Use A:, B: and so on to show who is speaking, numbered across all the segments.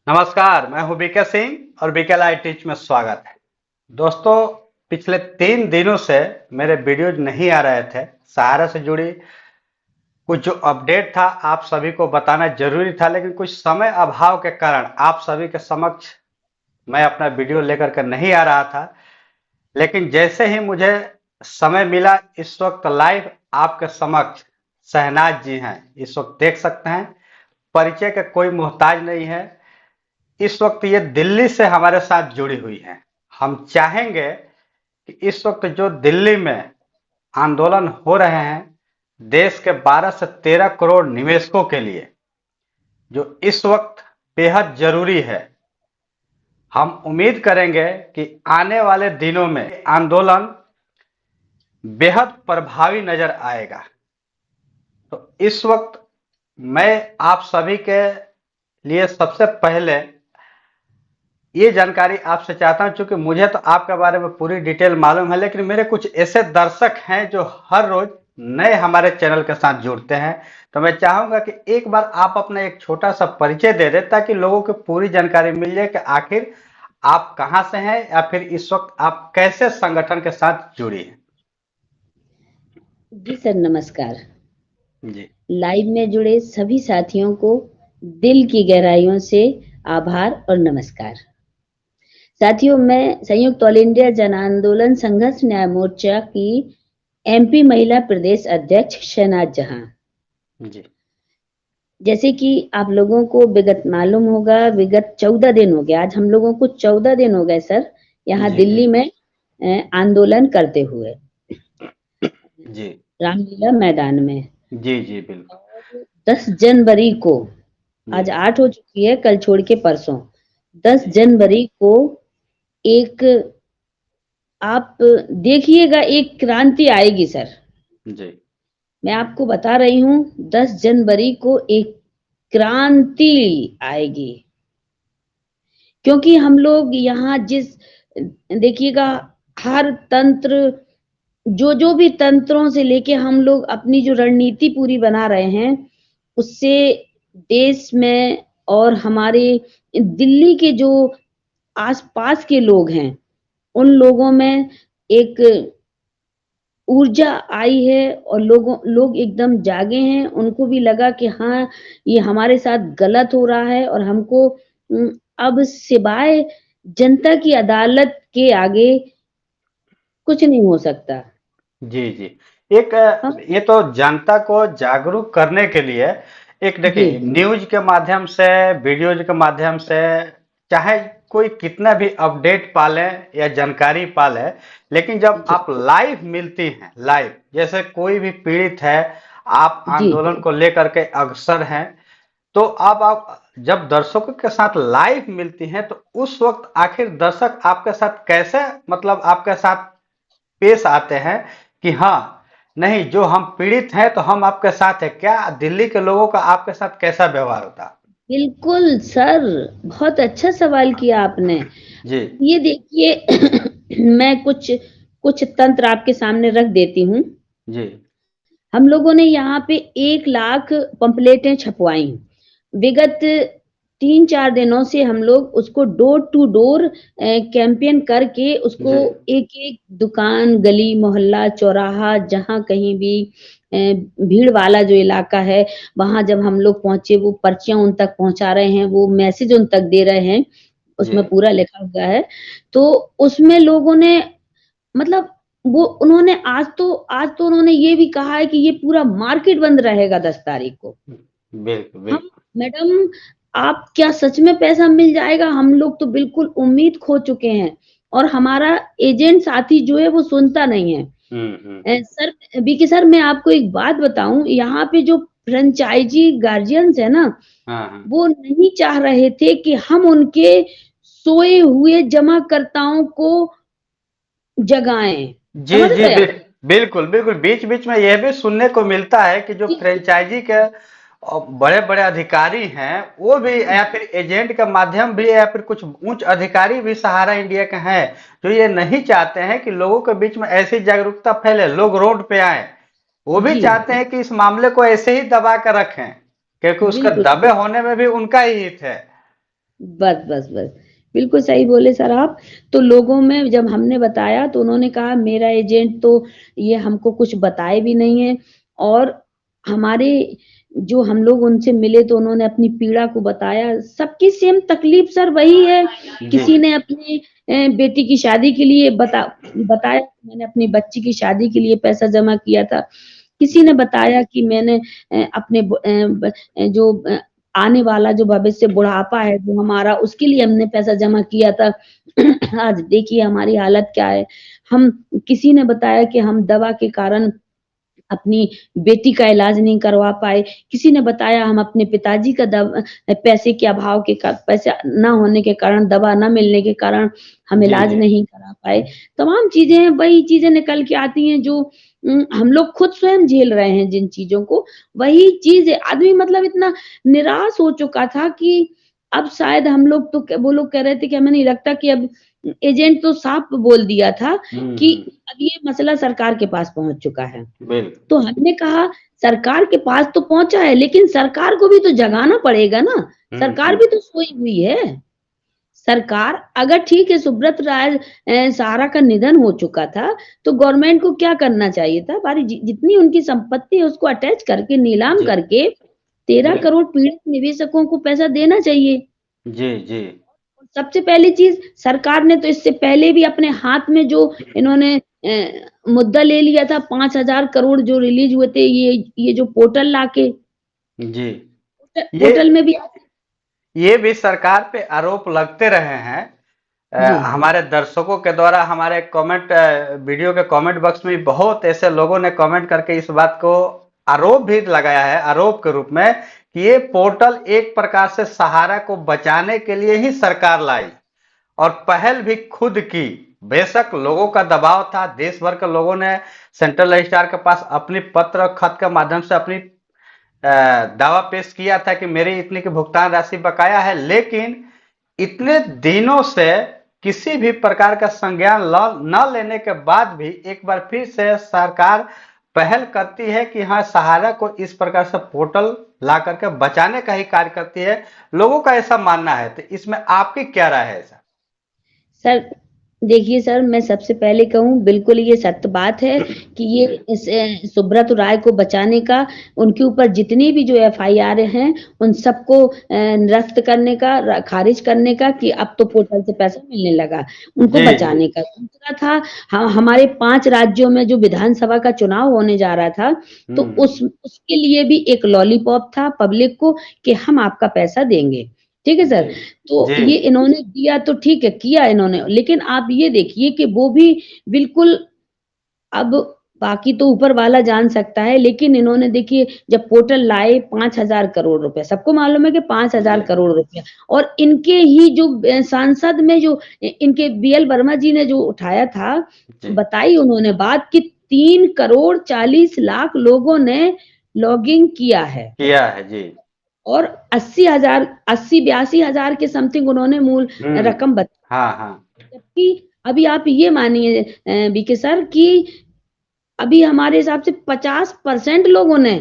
A: नमस्कार, मैं हूं बीके सिंह और बीके लाइव टीच में स्वागत है। दोस्तों, पिछले 3 दिनों से मेरे वीडियोज नहीं आ रहे थे। सहारा से जुड़ी कुछ जो अपडेट था आप सभी को बताना जरूरी था, लेकिन कुछ समय अभाव के कारण आप सभी के समक्ष मैं अपना वीडियो लेकर के नहीं आ रहा था। लेकिन जैसे ही मुझे समय मिला, इस वक्त लाइव आपके समक्ष शहनाज जी हैं। इस वक्त देख सकते हैं, परिचय का कोई मोहताज नहीं है। इस वक्त ये दिल्ली से हमारे साथ जुड़ी हुई हैं। हम चाहेंगे कि इस वक्त जो दिल्ली में आंदोलन हो रहे हैं, देश के 12 से 13 करोड़ निवेशकों के लिए, जो इस वक्त बेहद जरूरी है। हम उम्मीद करेंगे कि आने वाले दिनों में आंदोलन बेहद प्रभावी नजर आएगा। तो इस वक्त मैं आप सभी के लिए सबसे पहले ये जानकारी आपसे चाहता हूं, चूंकि मुझे तो आपके बारे में पूरी डिटेल मालूम है, लेकिन मेरे कुछ ऐसे दर्शक हैं जो हर रोज नए हमारे चैनल के साथ जुड़ते हैं। तो मैं चाहूंगा कि एक बार आप अपना एक छोटा सा परिचय दे दें, ताकि लोगों को पूरी जानकारी मिल जाए कि आखिर आप कहां से हैं या फिर इस वक्त आप कैसे संगठन के साथ जुड़ी हैं।
B: जी सर, नमस्कार।
A: जी।
B: लाइव में जुड़े सभी साथियों को दिल की गहराइयों से आभार और नमस्कार। साथियों, मैं संयुक्त ऑल इंडिया जन आंदोलन संघर्ष न्याय मोर्चा की एमपी महिला प्रदेश अध्यक्ष शहनाज जहां।
A: जी।
B: जैसे कि आप लोगों को विगत मालूम होगा, विगत 14 दिन हो गए, आज हम लोगों को 14 दिन हो गए सर, यहाँ
A: जी। जी।
B: दिल्ली में आंदोलन करते हुए
A: जी।
B: रामलीला मैदान में।
A: जी। जी बिल्कुल।
B: और 10 जनवरी को,
A: जी।
B: आज 8 हो चुकी है, कल छोड़ के परसों, 10
A: जी।
B: जनवरी को एक, आप देखिएगा, एक क्रांति आएगी सर।
A: जी।
B: मैं आपको बता रही हूँ, 10 जनवरी को एक क्रांति आएगी। क्योंकि हम लोग यहाँ जिस, देखिएगा, हर तंत्र, जो भी तंत्रों से लेके हम लोग अपनी जो रणनीति पूरी बना रहे हैं, उससे देश में और हमारे दिल्ली के जो आस-पास के लोग हैं, उन लोगों में एक ऊर्जा आई है और लोग एकदम जागे हैं। उनको भी लगा कि हाँ, ये हमारे साथ गलत हो रहा है और हमको अब सिवाय जनता की अदालत के आगे कुछ नहीं हो सकता।
A: जी। जी। एक
B: हाँ,
A: ये तो जनता को जागरूक करने के लिए, एक
B: जी,
A: देखिए, न्यूज के माध्यम से, वीडियोज के माध्यम से, चाहे कोई कितना भी अपडेट पाले या जानकारी पाले, लेकिन जब
B: जी,
A: आप लाइव मिलती हैं, लाइव, जैसे कोई भी पीड़ित है, आप
B: जी।
A: आंदोलन को लेकर के अग्रसर हैं, तो अब आप जब दर्शकों के साथ लाइव मिलती हैं, तो उस वक्त आखिर दर्शक आपके साथ कैसे, मतलब आपके साथ पेश आते हैं कि हाँ, नहीं, जो हम पीड़ित हैं तो हम आपके साथ हैं। क्या दिल्ली के लोगों का आपके साथ कैसा व्यवहार होता?
B: बिल्कुल सर, बहुत अच्छा सवाल किया आपने।
A: जी।
B: ये देखिए, मैं कुछ कुछ तंत्र आपके सामने रख देती हूँ।
A: जी।
B: हम लोगों ने यहाँ पे 1 लाख पंपलेटें छपवाई। विगत 3-4 दिनों से हम लोग उसको डोर टू डोर कैंपेन करके उसको
A: जी।
B: एक-एक दुकान, गली, मोहल्ला, चौराहा, जहाँ कहीं भी अ, भीड़ वाला जो इलाका है, वहाँ जब हम लोग पहुँचे, वो पर्चियाँ उन तक पहुँचा रहे हैं, वो मैसेज उन तक दे रहे हैं,
A: जी।
B: उसमें पूरा लिखा हुआ है। तो उसमें लोगों ने, मतलब, वो उन्होंने आज तो उन्होंने ये भी कहा है कि ये पूरा मार्केट बंद रहेगा 10 तारीख को।
A: बिल्कुल
B: हम,
A: बिल्कुल।
B: मैडम, आप क्या सच में पैसा मिल जाएगा? हम लोग तो बिल्कुल उम्मीद खो चुके हैं और हमारा एजेंट साथी जो है वो सुनता नहीं है। सर, बीके सर, मैं आपको एक बात बताऊँ, यहाँ पे जो फ्रेंचाइज़ी गार्जियंस है ना,
A: हाँ हाँ।
B: वो नहीं चाह रहे थे कि हम उनके सोए हुए जमाकर्ताओं को जगाएँ।
A: जी।
B: समझ
A: जी
B: रहे आप?
A: बिल्कुल बिल्कुल। बीच बीच में यह भी सुनने को मिलता है कि जो
B: जी,
A: फ्रेंचाइजी के बड़े बड़े अधिकारी हैं, वो भी,
B: जी,
A: या फिर एजेंट का माध्यम भी, या फिर कुछ उच्च अधिकारी भी सहारा इंडिया के हैं, जो ये नहीं चाहते हैं कि लोगों के बीच में ऐसी जागरूकता फैले, लोग रोड पे आए। वो भी
B: जी,
A: चाहते हैं कि इस मामले को ऐसे ही दबा कर रखें, क्योंकि उसका
B: बिल्कुल।
A: दबे होने में भी उनका ही हित है।
B: बस, बस, बस। बिल्कुल सही बोले सर आप। तो लोगों में जब हमने बताया तो उन्होंने कहा मेरा एजेंट तो ये हमको कुछ बताए भी नहीं है और हमारे जो हम लोग उनसे मिले तो उन्होंने अपनी पीड़ा को बताया। सबकी सेम तकलीफ सर वही है।
A: जी
B: किसी ने अपनी बेटी की शादी के लिए बताया मैंने अपनी बच्ची की शादी के लिए पैसा जमा किया था। किसी ने बताया कि मैंने अपने जो आने वाला जो भविष्य बुढ़ापा है जो हमारा उसके लिए हमने पैसा जमा किया था। आज देखिए हमारी हालत क्या है। हम किसी ने बताया कि हम दवा के कारण अपनी बेटी का इलाज नहीं करवा पाए। किसी ने बताया हम अपने पिताजी का पैसे के अभाव के पैसे ना होने के कारण, दवा ना मिलने के कारण हम
A: जी
B: इलाज
A: जी
B: नहीं करा पाए। तमाम चीज़ें वही चीज़ें निकल के आती हैं जो हम लोग खुद स्वयं झेल रहे हैं जिन चीज़ों को, वही चीज़ आदमी मतलब इतना निराश हो चुका था कि अब शायद हम लोग तो वो लोग कह रहे थे कि हमें नहीं लगता कि अब एजेंट तो साफ बोल दिया था कि
A: हम्म।
B: अब ये मसला सरकार के पास पहुँच चुका है।
A: बिल्कुल।
B: तो हमने कहा सरकार के पास तो पहुँचा है, लेकिन सरकार को भी तो जगाना पड़ेगा ना, सरकार
A: हम्म।
B: भी तो सोई हुई है। सरकार अगर ठीक है सुब्रत राय सहारा का निधन हो चुका था, तो गवर्नमेंट को क्या करना चाहिए था? बारी जितनी उनकी संपत्ति है उसको अटैच करके नीलाम
A: जी
B: करके 13
A: बिल्कुल।
B: करोड़ पीड़ित निवेशकों को पैसा देना चाहिए।
A: जी जी
B: सबसे पहली चीज़ सरकार ने तो इससे पहले भी अपने हाथ में जो इन्होंने मुद्दा ले लिया था 5,000 करोड़ जो रिलीज़ हुए थे ये जो पोर्टल लाके
A: जी। ये
B: पोर्टल में भी
A: ये भी सरकार पे आरोप लगते रहे हैं।
B: जी,
A: हमारे दर्शकों के द्वारा हमारे कमेंट वीडियो के कमेंट बॉक्स में बहुत ऐसे लोगों ने कमेंट करके इस बात को आरोप भी लगाया है, आरोप के रूप में, कि ये पोर्टल एक प्रकार से सहारा को बचाने के लिए ही सरकार लाई और पहल भी खुद की। बेशक लोगों का दबाव था, देश भर के लोगों ने सेंट्रल रजिस्ट्रार के पास अपनी पत्र खत के माध्यम से अपनी दावा पेश किया था कि मेरी इतनी की भुगतान राशि बकाया है, लेकिन इतने दिनों से किसी भी प्रकार का संज्ञान न लेने के बाद भी एक बार फिर से सरकार पहल करती है कि हाँ सहारा को इस प्रकार से पोर्टल ला करके बचाने का ही कार्य करती है। लोगों का ऐसा मानना है, तो इसमें आपकी क्या राय है सर?
B: सर देखिए सर मैं सबसे पहले कहूँ बिल्कुल ये सत्य बात है कि ये इस सुब्रत राय को बचाने का उनके ऊपर जितनी भी जो एफआईआर हैं उन सबको निरस्त करने का खारिज करने का कि अब तो पोर्टल से पैसा मिलने लगा उनको
A: जी जी।
B: बचाने का। दूसरा था हमारे 5 राज्यों में जो विधानसभा का चुनाव होने जा रहा था तो
A: हम्म।
B: उसके लिए भी एक लॉलीपॉप था पब्लिक को कि हम आपका पैसा देंगे। ठीक है
A: जी
B: सर? तो
A: जी
B: ये इन्होंने दिया तो ठीक है, किया इन्होंने, लेकिन आप ये देखिए कि वो भी बिल्कुल अब बाकी तो ऊपर वाला जान सकता है, लेकिन इन्होंने देखिए जब पोर्टल लाए 5,000 करोड़ रुपए, सबको मालूम है कि 5,000
A: जी
B: करोड़ रुपया और इनके ही जो सांसद में जो इनके बीएल वर्मा जी ने जो उठाया था,
A: जी।
B: बताई उन्होंने बात कि 3 करोड़ 40 लाख लोगों ने लॉगिन किया है।
A: किया है जी।
B: और 80,000 80-82,000 के समथिंग उन्होंने मूल
A: हम्म।
B: रकम बताई।
A: हाँ हाँ।
B: जबकि अभी आप ये मानिए बीके सर कि अभी हमारे हिसाब से 50% लोगों ने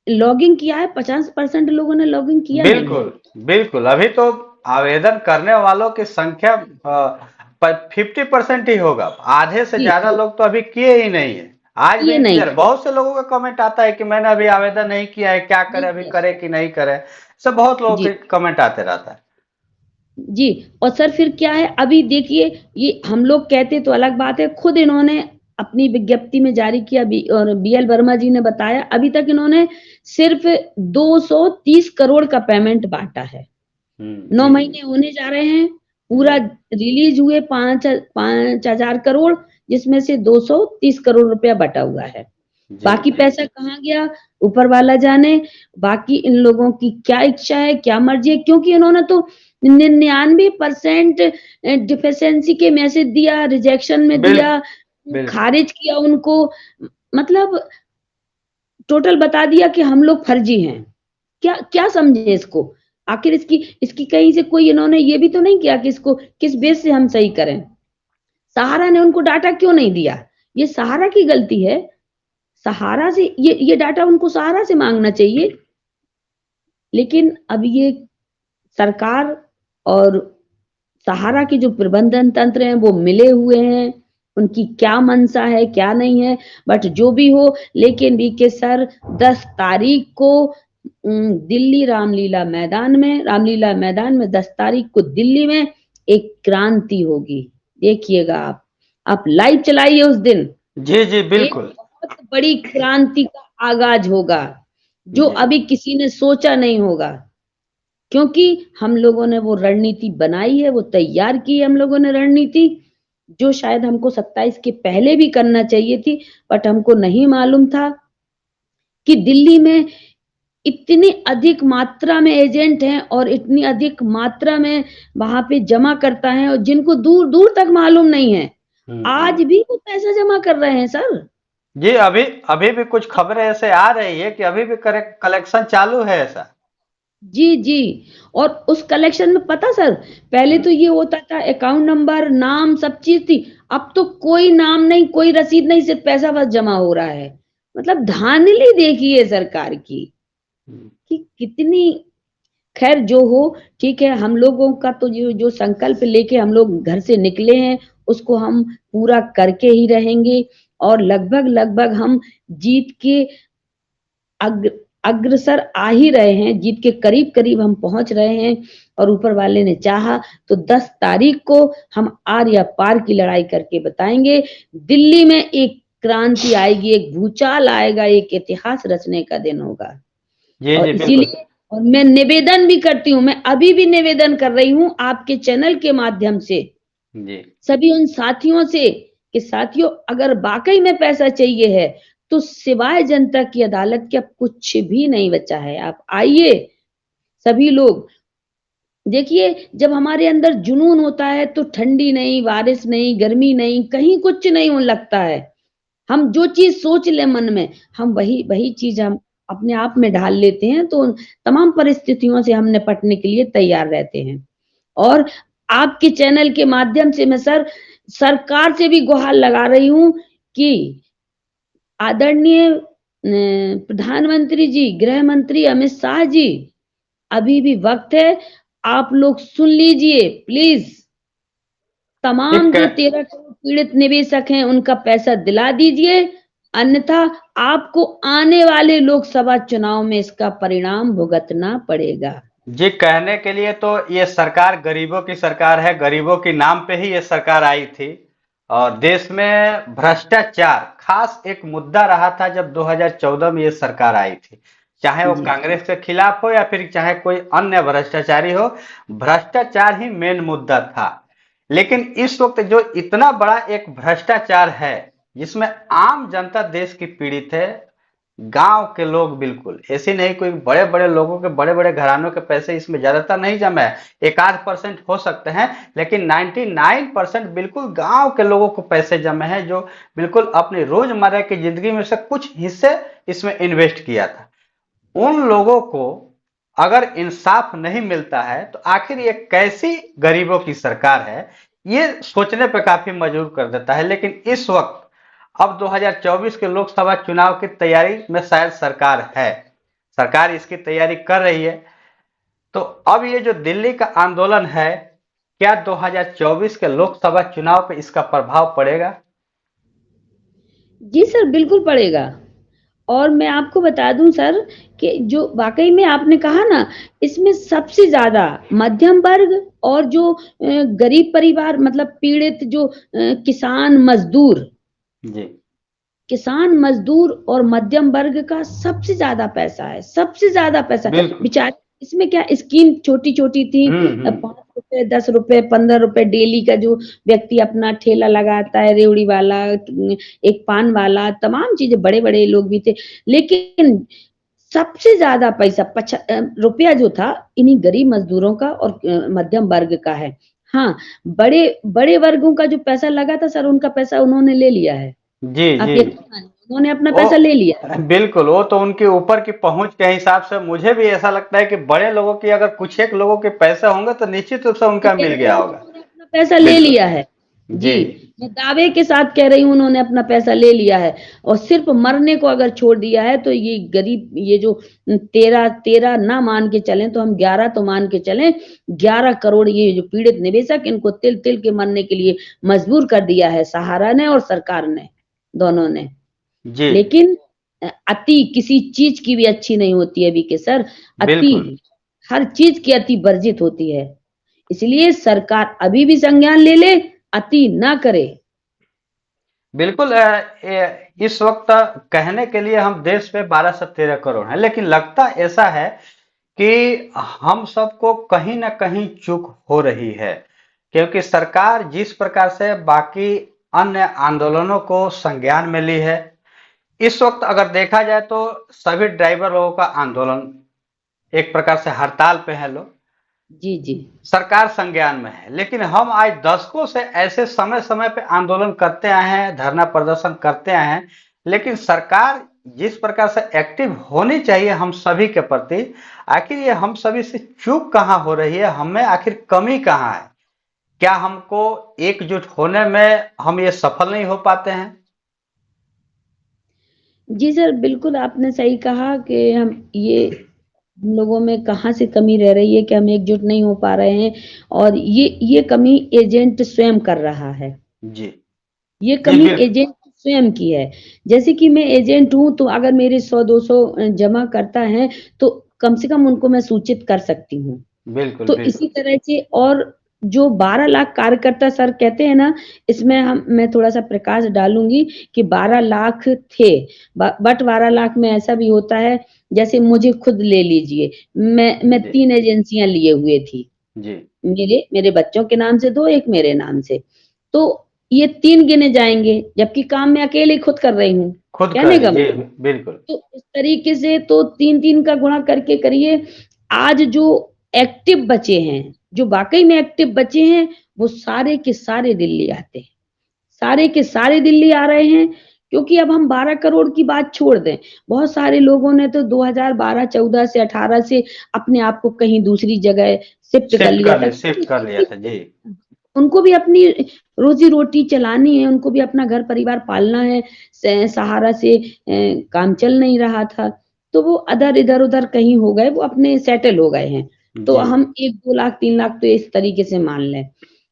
B: लॉगिन किया है, 50% लोगों ने लॉगिन किया नहीं है।
A: बिल्कुल बिल्कुल। अभी तो आवेदन करने वालों की संख्या 50% ही होगा, आधे से
B: जी,
A: ज्यादा
B: जी,
A: लोग तो अभी किए ही नहीं है। आज भी
B: ये नहीं
A: इंतजार,
B: किया,
A: बहुत से लोगों का कमेंट आता है कि मैंने अभी आवेदन नहीं किया है, क्या करे,
B: नहीं
A: अभी
B: किया।
A: करे कि नहीं करे। सब बहुत लोगों
B: जी,
A: के कमेंट आते रहता है।
B: जी और सर फिर क्या है अभी देखिए ये हम लोग कहते तो अलग बात है, खुद इन्होंने अपनी विज्ञप्ति में जारी किया और बीएल वर्मा जी ने बताया अभी तक इन्होंने सिर्फ 230 करोड़ का पेमेंट बाँटा है। 9
A: जी जी
B: महीने होने जा रहे हैं,
A: जी
B: पूरा रिलीज़ हुए 5,000 करोड़ जिसमें से 230 करोड़ रुपया बटा हुआ है।
A: जी
B: बाकी
A: जी
B: पैसा कहाँ गया, ऊपर वाला जाने। बाकी इन लोगों की क्या इच्छा है, क्या मर्ज़ी है क्योंकि इन्होंने तो 99% डिफिशिएंसी के मैसेज दिया, रिजेक्शन में
A: बिल्कुल
B: दिया,
A: बिल्कुल।
B: खारिज किया उनको मतलब टोटल बता दिया कि हम लोग फर्जी हैं। क्या क्या समझे इसको? आखिर इसकी इसकी कहीं से कोई इन्होंने ये भी तो नहीं किया कि इसको किस बेस से हम सही करें? सहारा ने उनको डाटा क्यों नहीं दिया? ये सहारा की गलती है। सहारा से ये डाटा उनको सहारा से माँगना चाहिए। लेकिन अब ये सरकार और सहारा के जो प्रबंधन तंत्र हैं वो मिले हुए हैं, उनकी क्या मंशा है क्या नहीं है, बट जो भी हो, लेकिन वीके सर 10 तारीख को दिल्ली रामलीला मैदान में 10 तारीख को दिल्ली में एक क्रांति होगी। देखिएगा आप लाइव चलाइए उस दिन।
A: जी जी
B: एक
A: बिल्कुल।
B: बहुत बड़ी क्रांति का आगाज होगा जो
A: जी
B: अभी किसी ने सोचा नहीं होगा, क्योंकि हम लोगों ने वो रणनीति बनाई है, वो तैयार की है हम लोगों ने रणनीति, जो शायद हमको 27 के पहले भी करना चाहिए थी, बट हमको नहीं मालूम था कि दिल्ली में इतनी अधिक मात्रा में एजेंट हैं और इतनी अधिक मात्रा में वहां पे जमा करता है, और जिनको दूर दूर तक मालूम नहीं है,
A: हम्म।
B: आज भी वो पैसा जमा कर रहे हैं सर।
A: जी अभी अभी भी कुछ खबरें ऐसे आ रही है कि अभी भी कलेक्शन चालू है ऐसा।
B: जी जी। और उस कलेक्शन में पता सर, पहले
A: हम्म।
B: तो ये होता था अकाउंट नंबर नाम सब चीज थी, अब तो कोई नाम नहीं कोई रसीद नहीं, सिर्फ पैसा बस जमा हो रहा है। मतलब धांधली देखिए सरकार की
A: हम्म।
B: कि कितनी। खैर जो हो, ठीक है, हम लोगों का तो जो जो संकल्प लेके हम लोग घर से निकले हैं उसको हम पूरा करके ही रहेंगे, और लगभग लगभग हम जीत के अग्र अग्रसर आ ही रहे हैं, जीत के करीब करीब हम पहुंच रहे हैं। और ऊपर वाले ने चाहा तो 10 तारीख को हम आर या पार की लड़ाई करके बताएंगे। दिल्ली में एक क्रांति आएगी, एक भूचाल आएगा, एक इतिहास रचने का दिन होगा।
A: जी
B: और
A: जी बिल्कुल।
B: इसीलिए, और मैं निवेदन भी करती हूँ, मैं अभी भी निवेदन कर रही हूँ आपके चैनल के माध्यम से
A: जी
B: सभी उन साथियों से कि साथियों, अगर वाकई में पैसा चाहिए है तो सिवाय जनता की अदालत के अब कुछ भी नहीं बचा है। आप आइए सभी लोग। देखिए, जब हमारे अंदर जुनून होता है तो ठंडी नहीं, बारिश नहीं, गर्मी नहीं, कहीं कुछ नहीं होने लगता है। हम जो चीज सोच ले मन में, हम वही वही चीज हम अपने आप में ढाल लेते हैं, तो तमाम परिस्थितियों से हम निपटने के लिए तैयार रहते हैं। और आपके चैनल के माध्यम से मैं सर सरकार से भी गुहार लगा रही हूँ कि आदरणीय प्रधानमंत्री जी, गृह मंत्री अमित शाह जी, अभी भी वक्त है, आप लोग सुन लीजिए प्लीज। तमाम
A: ठीक है।
B: जो 13 करोड़ पीड़ित निवेशक हैं उनका पैसा दिला दीजिए, अन्यथा आपको आने वाले लोकसभा चुनाव में इसका परिणाम भुगतना पड़ेगा।
A: जी कहने के लिए तो ये सरकार गरीबों की सरकार है, गरीबों के नाम पे ही ये सरकार आई थी। और देश में भ्रष्टाचार खास एक मुद्दा रहा था जब 2014 में ये सरकार आई थी, चाहे वो
B: जी
A: कांग्रेस के खिलाफ हो या फिर चाहे कोई अन्य भ्रष्टाचारी हो, भ्रष्टाचार ही मेन मुद्दा था। लेकिन इस वक्त जो इतना बड़ा एक भ्रष्टाचार है जिसमें आम जनता देश की पीड़ित है, गांव के लोग बिल्कुल ऐसे नहीं, कोई बड़े बड़े लोगों के बड़े बड़े घरानों के पैसे इसमें ज्यादातर नहीं जमा है, एक आध परसेंट हो सकते हैं, लेकिन 99% बिल्कुल गांव के लोगों को पैसे जमे हैं जो बिल्कुल अपनी रोजमर्रा की जिंदगी में से कुछ हिस्से इसमें इन्वेस्ट किया था। उन लोगों को अगर इंसाफ नहीं मिलता है तो आखिर ये कैसी गरीबों की सरकार है, ये सोचने पर काफी मजबूर कर देता है। लेकिन इस वक्त अब 2024 के लोकसभा चुनाव की तैयारी में शायद सरकार है, सरकार इसकी तैयारी कर रही है। तो अब ये जो दिल्ली का आंदोलन है, क्या 2024 के लोकसभा चुनाव पे इसका प्रभाव पड़ेगा?
B: जी सर, बिल्कुल पड़ेगा। और मैं आपको बता दूं सर कि जो वाकई में आपने कहा ना, इसमें सबसे ज्यादा मध्यम वर्ग और जो गरीब परिवार, मतलब पीड़ित जो
A: जी
B: किसान मजदूर और मध्यम वर्ग का सबसे ज्यादा पैसा है, सबसे ज्यादा पैसा।
A: बिल्कुल।
B: बेचारे, इसमें क्या स्कीम छोटी छोटी थी,
A: हम्म।
B: 5 रुपए 10 रुपए 15 रुपए डेली का, जो व्यक्ति अपना ठेला लगाता है, रेवड़ी वाला, एक पान वाला, तमाम चीजें, बड़े बड़े लोग भी थे। लेकिन सबसे ज्यादा पैसा रुपया जो था इन्हीं गरीब मजदूरों का और मध्यम वर्ग का है। हाँ, बड़े बड़े वर्गों का जो पैसा लगा था सर, उनका पैसा उन्होंने ले लिया है।
A: जी
B: आप
A: जी।
B: यकीन मानिए, उन्होंने अपना
A: वो
B: पैसा ले लिया।
A: बिल्कुल, वो तो उनके ऊपर की पहुंच के हिसाब से मुझे भी ऐसा लगता है कि बड़े लोगों की अगर कुछ एक लोगों के पैसे होंगे तो निश्चित रूप से उनका
B: ठीक है,
A: मिल गया
B: उन्होंने
A: होगा।
B: पूरा अपना पैसा ले
A: बिल्कुल।
B: लिया है। जी,
A: जी।
B: मैं दावे के साथ कह रही हूँ उन्होंने अपना पैसा ले लिया है और सिर्फ़ मरने को अगर छोड़ दिया है तो ये गरीब ये जो 13 ना मान के चलें तो हम 11 तो मान के चलें, 11 करोड़ ये जो पीड़ित निवेशक इनको तिल-तिल के मरने के लिए मजबूर कर दिया है सहारा ने और सरकार ने, दोनों ने।
A: जी।
B: लेकिन अति किसी चीज़ की भी अच्छी नहीं होती है वीके सर,
A: बिल्कुल।
B: अति हर चीज़ की अति वर्जित होती है। इसलिए सरकार अभी भी संज्ञान ले ले, अति ना करे।
A: बिल्कुल इस वक्त कहने के लिए हम देश में 12 से 13 करोड़ हैं, लेकिन लगता ऐसा है कि हम सबको कहीं ना कहीं चूक हो रही है, क्योंकि सरकार जिस प्रकार से बाकी अन्य आंदोलनों को संज्ञान में ली है, इस वक्त अगर देखा जाए तो सभी ड्राइवर लोगों का आंदोलन एक प्रकार से हड़ताल पे है लोग,
B: जी, जी।
A: सरकार संज्ञान में है। लेकिन हम आज दशकों से ऐसे समय समय पे आंदोलन करते आए हैं, धरना प्रदर्शन करते आए हैं, लेकिन सरकार जिस प्रकार से एक्टिव होनी चाहिए हम सभी के प्रति, आखिर ये हम सभी से चूक कहाँ हो रही है, हमें आखिर कमी कहाँ है? क्या हमको एकजुट होने में हम ये सफल नहीं हो पाते हैं?
B: जी सर, बिल्कुल आपने सही कहा कि हम लोगों में कहाँ से कमी रह रही है कि हम एकजुट नहीं हो पा रहे हैं और ये कमी एजेंट स्वयं कर रहा है।
A: जी।
B: ये
A: जी
B: कमी
A: बिल्कुल।
B: एजेंट स्वयं की है। जैसे कि मैं एजेंट हूँ तो अगर मेरे 100-200 जमा करता है तो कम से कम उनको मैं सूचित कर सकती हूँ।
A: बिल्कुल
B: तो इसी
A: बिल्कुल।
B: तरह से और जो 12 लाख कार्यकर्ता सर कहते हैं ना, इसमें मैं थोड़ा-सा प्रकाश डालूँगी कि 12 लाख थे। बट 12 लाख में ऐसा भी होता है, जैसे मुझे खुद ले लीजिए, मैं
A: जी।
B: 3 एजेंसियाँ लिए हुए थी।
A: जी।
B: मेरे मेरे बच्चों के नाम से 2, एक मेरे नाम से। तो ये 3 गिने जाएँगे, जबकि काम मैं अकेले खुद कर रही हूँ।
A: खुद कर
B: कहने
A: रही
B: का
A: जी।
B: मतलब
A: बिल्कुल।
B: तो इस तरीके से तो 3-3 का गुणा करके करिए, आज जो एक्टिव बचे हैं, जो वाक़ई में एक्टिव बचे हैं, वो सारे के सारे दिल्ली आते हैं। सारे के सारे दिल्ली आ रहे हैं, क्योंकि अब हम 12 करोड़ की बात छोड़ दें, बहुत सारे लोगों ने तो 2012-14 से 18 से अपने आप को कहीं दूसरी जगह शिफ्ट कर लिया था।
A: शिफ्ट कर लिया था जी।
B: उनको भी अपनी रोज़ी-रोटी चलानी है, उनको भी अपना घर-परिवार पालना है, सहारा से काम चल नहीं रहा था, तो वो इधर-उधर कहीं हो गए, वो अपने सेटल हो गए हैं। तो
A: जी।
B: हम 1-2 लाख, 3 लाख तो इस तरीके से मान लें।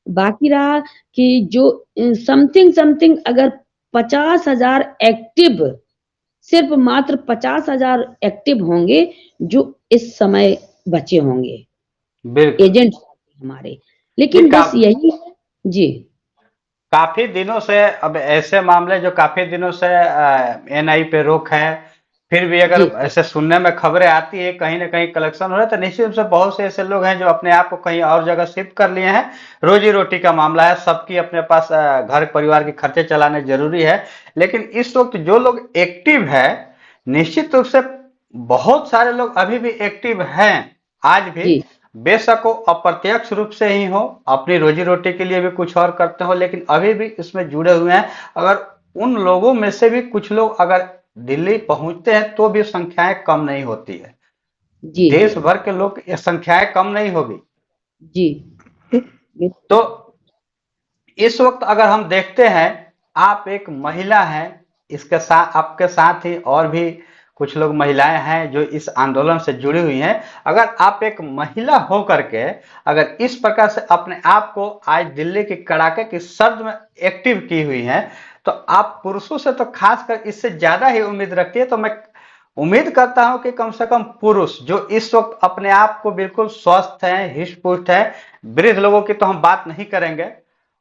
B: बाकी रहा कि जो समथिंग अगर 50,000 एक्टिव सिर्फ़ मात्र 50,000 एक्टिव होंगे, जो इस समय बचे होंगे,
A: बिल्कुल।
B: एजेंट्स हमारे।
A: जी।
B: लेकिन बस यही है जी,
A: काफी दिनों से अब ऐसे मामले जो काफी दिनों से एनआई पे रोक है, फिर भी अगर
B: जी,
A: ऐसे सुनने में खबरें आती है कहीं ना कहीं कलेक्शन हो रहा है, तो निश्चित रूप से बहुत से ऐसे लोग हैं जो अपने आप को कहीं और जगह शिफ्ट कर लिए हैं। रोजी रोटी का मामला है, सबकी अपने पास घर परिवार के खर्चे चलाने जरूरी है। लेकिन इस वक्त जो लोग एक्टिव है, निश्चित रूप से बहुत सारे लोग अभी भी एक्टिव हैं आज भी,
B: जी,
A: बेशक वो अप्रत्यक्ष रूप से ही हो, अपनी रोजी रोटी के लिए भी कुछ और करते हो, लेकिन अभी भी इसमें जुड़े हुए हैं। अगर उन लोगों में से भी कुछ लोग अगर दिल्ली पहुंचते हैं तो भी संख्याएं कम नहीं होती है।
B: जी,
A: देश भर के लोग ये संख्याएं कम नहीं होगी।
B: जी,
A: तो
B: बिल्कुल,
A: इस वक्त अगर हम देखते हैं, आप एक महिला हैं, इसके साथ आपके साथ ही और भी कुछ लोग महिलाएं हैं जो इस आंदोलन से जुड़ी हुई हैं। अगर आप एक महिला हो करके अगर इस प्रकार से अपने आप को आज दिल्ली की कड़ाके की सर्द में एक्टिव की हुई हैं, तो आप पुरुषों से तो खासकर इससे ज्यादा ही उम्मीद रखती है। तो मैं उम्मीद करता हूं कि कम से कम पुरुष जो इस वक्त अपने आप को बिल्कुल स्वस्थ हैं, हिष्ट पुष्ट है, वृद्ध लोगों की तो हम बात नहीं करेंगे,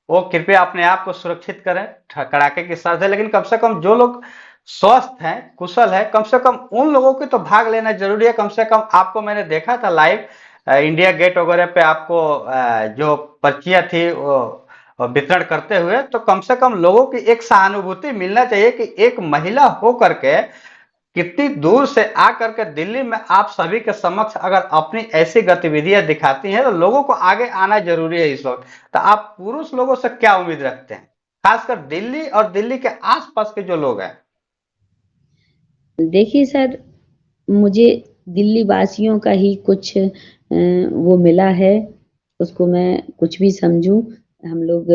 A: वो कृपया अपने आप को सुरक्षित करें, कड़ाके की सर्द है, लेकिन कम से कम जो लोग स्वस्थ हैं, कुशल है, कम से कम उन लोगों की तो भाग लेना जरूरी है। कम से कम आपको मैंने देखा था लाइव इंडिया गेट वगैरह पे, आपको जो पर्चियां थी वो वितरण करते हुए, तो कम से कम लोगों की एक सहानुभूति मिलना चाहिए कि एक महिला हो करके कितनी दूर से आकर के दिल्ली में आप सभी के समक्ष अगर अपनी ऐसी गतिविधियां दिखाती हैं, तो लोगों को आगे आना जरूरी है इस वक्त। तो आप पुरुष लोगों से क्या उम्मीद रखते हैं, खासकर दिल्ली और दिल्ली के आसपास के जो लोग हैं?
B: देखिए सर, मुझे दिल्ली वासियों का ही कुछ वो मिला है, उसको मैं कुछ भी समझूँ हम लोग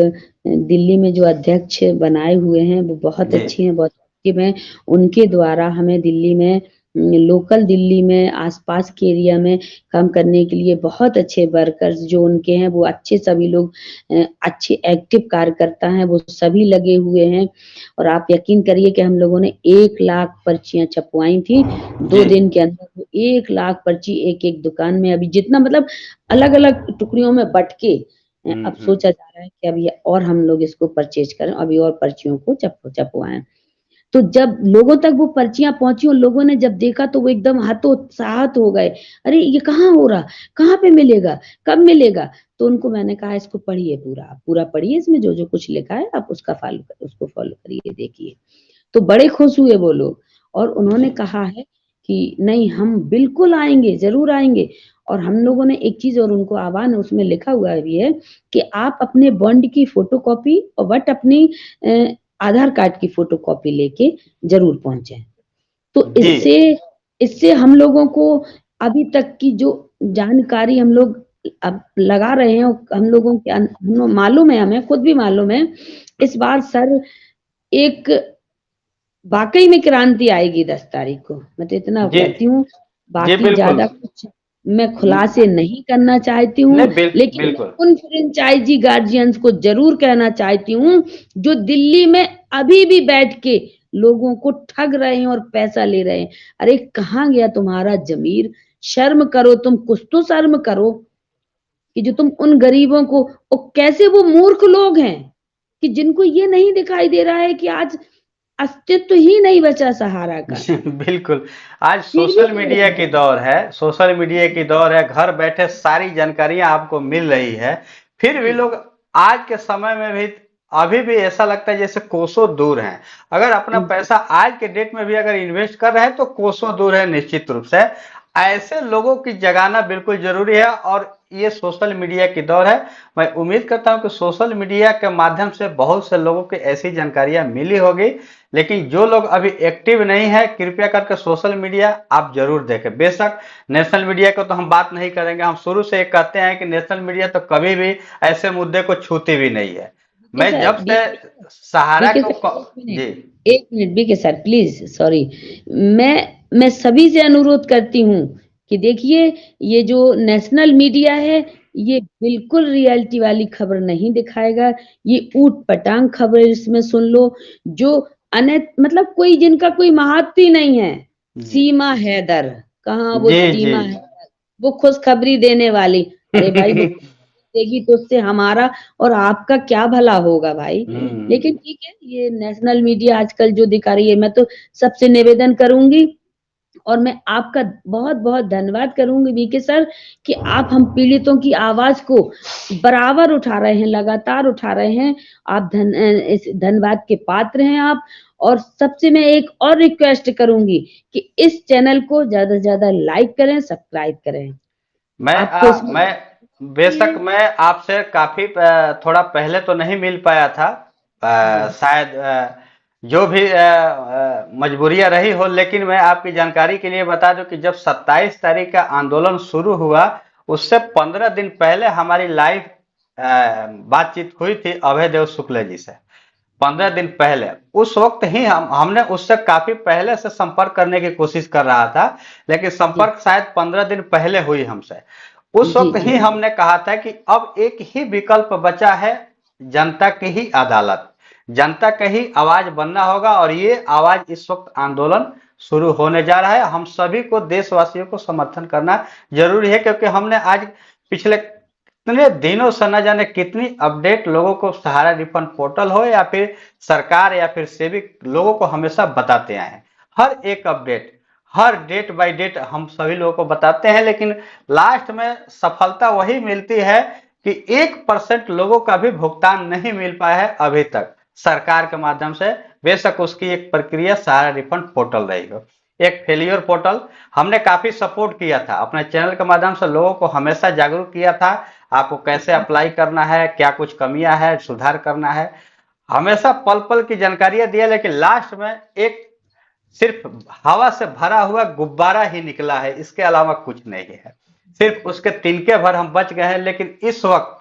B: दिल्ली में जो अध्यक्ष बनाए हुए हैं वो बहुत
A: जी।
B: अच्छे हैं, बहुत एक्टिव हैं। उनके द्वारा हमें दिल्ली में लोकल दिल्ली में आसपास के एरिया में काम करने के लिए बहुत अच्छे वर्कर्स जो उनके हैं वो अच्छे सभी लोग अच्छे एक्टिव कार्यकर्ता हैं, वो सभी लगे हुए हैं। और आप यकीन करिए कि हम लोगों ने 1 लाख पर्चियां छपवाई थी 2
A: जी।
B: दिन के अंदर। वो 1 लाख पर्ची एक-एक दुकान में अभी जितना मतलब अलग-अलग टुकड़ियों में बँट के अब
A: हम्म।
B: सोचा जा रहा है कि अभी और हम लोग इसको परचेज़ करें, अभी और पर्चियों को छपवाएँ। तो जब लोगों तक वो पर्चियाँ पहुँची और लोगों ने जब देखा तो वो एकदम हतोत्साहित हो गए। अरे! ये कहाँ हो रहा? कहाँ पे मिलेगा? कब मिलेगा? तो उनको मैंने कहा इसको पढ़िए पूरा, आप पूरा पढ़िए इसमें जो-जो कुछ लिखा है आप उसको फ़ॉलो करिए, देखिए। तो बड़े खुश हुए वो लोग और उन्होंने
A: जी।
B: कहा है कि नहीं हम बिल्कुल आएँगे, ज़रूर आएँगे। और हम लोगों ने एक चीज़ और उनको आह्वान उसमें लिखा हुआ भी है कि आप अपने बॉन्ड की फ़ोटोकॉपी और बट अपनी अ, आधार कार्ड की फ़ोटोकॉपी लेके ज़रूर पहुँचे। तो
A: जी।
B: इससे इससे हम लोगों को अभी तक की जो जानकारी हम लोग अब लगा रहे हैं, हम लोगों के हम मालूम है हमें, खुद भी मालूम है, इस बार सर एक वाक़ई में क्रांति आएगी 10 तारीख को। मैं तो इतना
A: जी।
B: कहती हूँ,
A: जी
B: बाकी
A: बिल्कुल।
B: ज़्यादा कुछ मैं खुलासे नहीं करना चाहती हूँ,
A: नहीं,
B: लेकिन मैं
A: बिल्कुल।
B: उन फ्रेंचाइज़ी गार्जियंस को ज़रूर कहना चाहती हूँ, जो दिल्ली में अभी भी बैठ के लोगों को ठग रहे हैं और पैसा ले रहे हैं। अरे! कहाँ गया तुम्हारा ज़मीर? शर्म करो तुम, कुछ तो शर्म करो, कि जो तुम उन गरीबों को और कैसे वो मूर्ख लोग हैं, कि जिनको ये नहीं दिखाई दे रहा है कि आज अस्तित्व ही नहीं बचा सहारा का,
A: बिल्कुल। आज
B: फिर भी
A: सोशल
B: कर
A: मीडिया
B: रहे
A: की
B: हैं।
A: दौर है, सोशल मीडिया की दौर है, घर बैठे सारी जानकारियां आपको मिल रही है, फिर भी
B: जी,
A: लोग आज के समय में भी अभी भी ऐसा लगता है जैसे कोसों दूर हैं। अगर अपना
B: जी,
A: पैसा आज के डेट में भी अगर इन्वेस्ट कर रहे हैं तो कोसों दूर है निश्चित रूप से। ऐसे लोगों की जगाना बिल्कुल जरूरी है और ये सोशल मीडिया की दौर है। मैं उम्मीद करता हूं कि सोशल मीडिया के माध्यम से बहुत से लोगों को ऐसी जानकारियां मिली होगी, लेकिन जो लोग अभी एक्टिव नहीं है कृपया करके सोशल मीडिया आप जरूर देखें। बेशक नेशनल मीडिया को तो हम बात नहीं करेंगे, हम शुरू से कहते हैं कि नेशनल मीडिया तो कभी भी ऐसे मुद्दे को छूती भी नहीं है।
B: बीके
A: मैं
B: सर
A: जब से सहारा
B: बीके
A: को
B: सर 1 मिनट,
A: जी।
B: 1 minute BK sir please sorry. मैं सभी से अनुरोध करती हूँ कि देखिए ये जो नेशनल मीडिया है, ये बिल्कुल रियलिटी वाली खबर नहीं दिखाएगा। ये ऊट-पटांग खबर इसमें सुन लो, जो मतलब कोई जिनका कोई महत्व ही नहीं है।
A: जी।
B: सीमा हैदर, कहाँ वो
A: जी। जी।
B: सीमा हैदर, वो खुशखबरी देने वाली। अरे भाई वो देगी तो उससे हमारा और आपका क्या भला होगा भाई।
A: हम्म।
B: लेकिन ठीक है, ये नेशनल मीडिया आजकल जो दिखा रही है, मैं तो सबसे निवेदन करूँगी और मैं आपका बहुत-बहुत धन्यवाद करूँगी वीके सर कि आप हम पीड़ितों की आवाज़ को बराबर उठा रहे हैं, लगातार उठा रहे हैं। आप इस धन्यवाद के पात्र हैं आप। और सबसे मैं एक और रिक्वेस्ट करूँगी कि इस चैनल को ज़्यादा से ज़्यादा लाइक करें, सब्सक्राइब करें। आपको इसमें
A: मैं
B: भी
A: बेशक
B: है।
A: मैं आपसे काफी थोड़ा पहले तो नहीं मिल पाया था,
B: जी,
A: शायद जो भी मजबूरियां रही हो, लेकिन मैं आपकी जानकारी के लिए बता दूं कि जब 27 तारीख का आंदोलन शुरू हुआ उससे 15 दिन पहले हमारी लाइव बातचीत हुई थी अभय देव शुक्ला जी से। 15 दिन पहले उस वक्त ही हमने उससे काफी पहले से संपर्क करने की कोशिश कर रहा था, लेकिन
B: जी,
A: संपर्क शायद 15 दिन पहले हुई हमसे। उस
B: जी,
A: वक्त
B: जी,
A: ही हमने कहा था कि अब एक ही विकल्प बचा है, जनता की ही अदालत, जनता का ही आवाज बनना होगा और ये आवाज इस वक्त आंदोलन शुरू होने जा रहा है। हम सभी को देशवासियों को समर्थन करना जरूरी है, क्योंकि हमने आज पिछले इतने दिनों से न जाने कितनी अपडेट लोगों को सहारा रिफंड पोर्टल हो या फिर सरकार या फिर सेविक लोगों को हमेशा बताते आए हैं। हर एक update, her date by date हम सभी लोगों को बताते हैं, लेकिन लास्ट में सफलता वही मिलती है कि 1% लोगों का भी भुगतान नहीं मिल पाया है अभी तक सरकार के माध्यम से। बेशक उसकी एक प्रक्रिया सहारा रिफंड पोर्टल रही हो, एक फेलियर पोर्टल। हमने काफी सपोर्ट किया था अपने चैनल के माध्यम से, लोगों को हमेशा जागरूक किया था आपको कैसे अप्लाई करना है, क्या कुछ कमियां है, सुधार करना है, हमेशा पल पल की जानकारियां दिया। लेकिन लास्ट में एक सिर्फ हवा से भरा हुआ गुब्बारा ही निकला है, इसके अलावा कुछ नहीं है। सिर्फ उसके तिनके भर हम बच गए हैं। लेकिन इस वक्त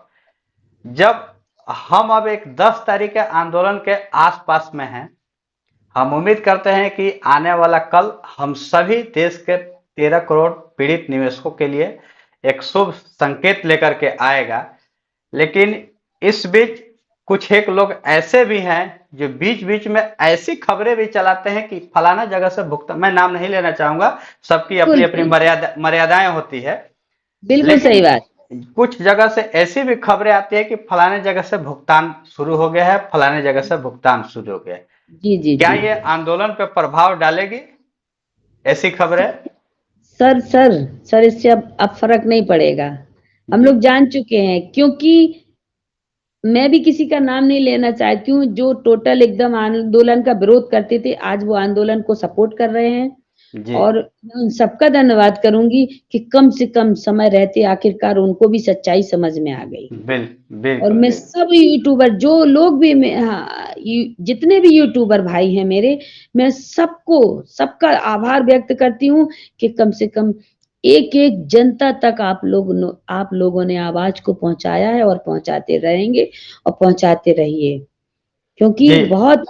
A: जब हम अब एक 10 तारीख के आंदोलन के आसपास में हैं। हम उम्मीद करते हैं कि आने वाला कल हम सभी देश के 13 करोड़ पीड़ित निवेशकों के लिए एक शुभ संकेत लेकर के आएगा। लेकिन इस बीच कुछ एक लोग ऐसे भी हैं जो बीच बीच में ऐसी खबरें भी चलाते हैं कि फलाना जगह से भुगतान, मैं नाम नहीं लेना चाहूंगा, सबकी अपनी अपनी
B: बिल्कुल
A: मर्यादाएं होती है।
B: बिल्कुल
A: लेकिन
B: सही बात।
A: कुछ जगह से ऐसी भी खबरें आती है कि फलाने जगह से भुगतान शुरू हो गया है, फलाने जगह से भुगतान शुरू हो गया है।
B: जी जी
A: क्या
B: जी।
A: ये आंदोलन पे प्रभाव डालेगी ऐसी खबरें?
B: सर सर सर, इससे अब फर्क नहीं पड़ेगा। हम
A: जी।
B: लोग जान चुके हैं, क्योंकि मैं भी किसी का नाम नहीं लेना चाहती हूँ, जो टोटल एकदम आंदोलन का विरोध करते थे, आज वो आंदोलन को सपोर्ट कर रहे हैं।
A: जी।
B: और मैं उन सबका धन्यवाद करूंगी कि कम से कम समय रहते आखिरकार उनको भी सच्चाई समझ में आ गई। और
A: बिल्कुल
B: मैं
A: बिल्कुल।
B: सब यूट्यूबर जो लोग भी हाँ, जितने भी यूट्यूबर भाई हैं मेरे, मैं सबको सबका आभार व्यक्त करती हूँ कि कम से कम एक एक जनता तक आप लोगों ने आवाज को पहुंचाया है और पहुंचाते रहेंगे और पहुंचाते रहिए, क्योंकि
A: जी।
B: बहुत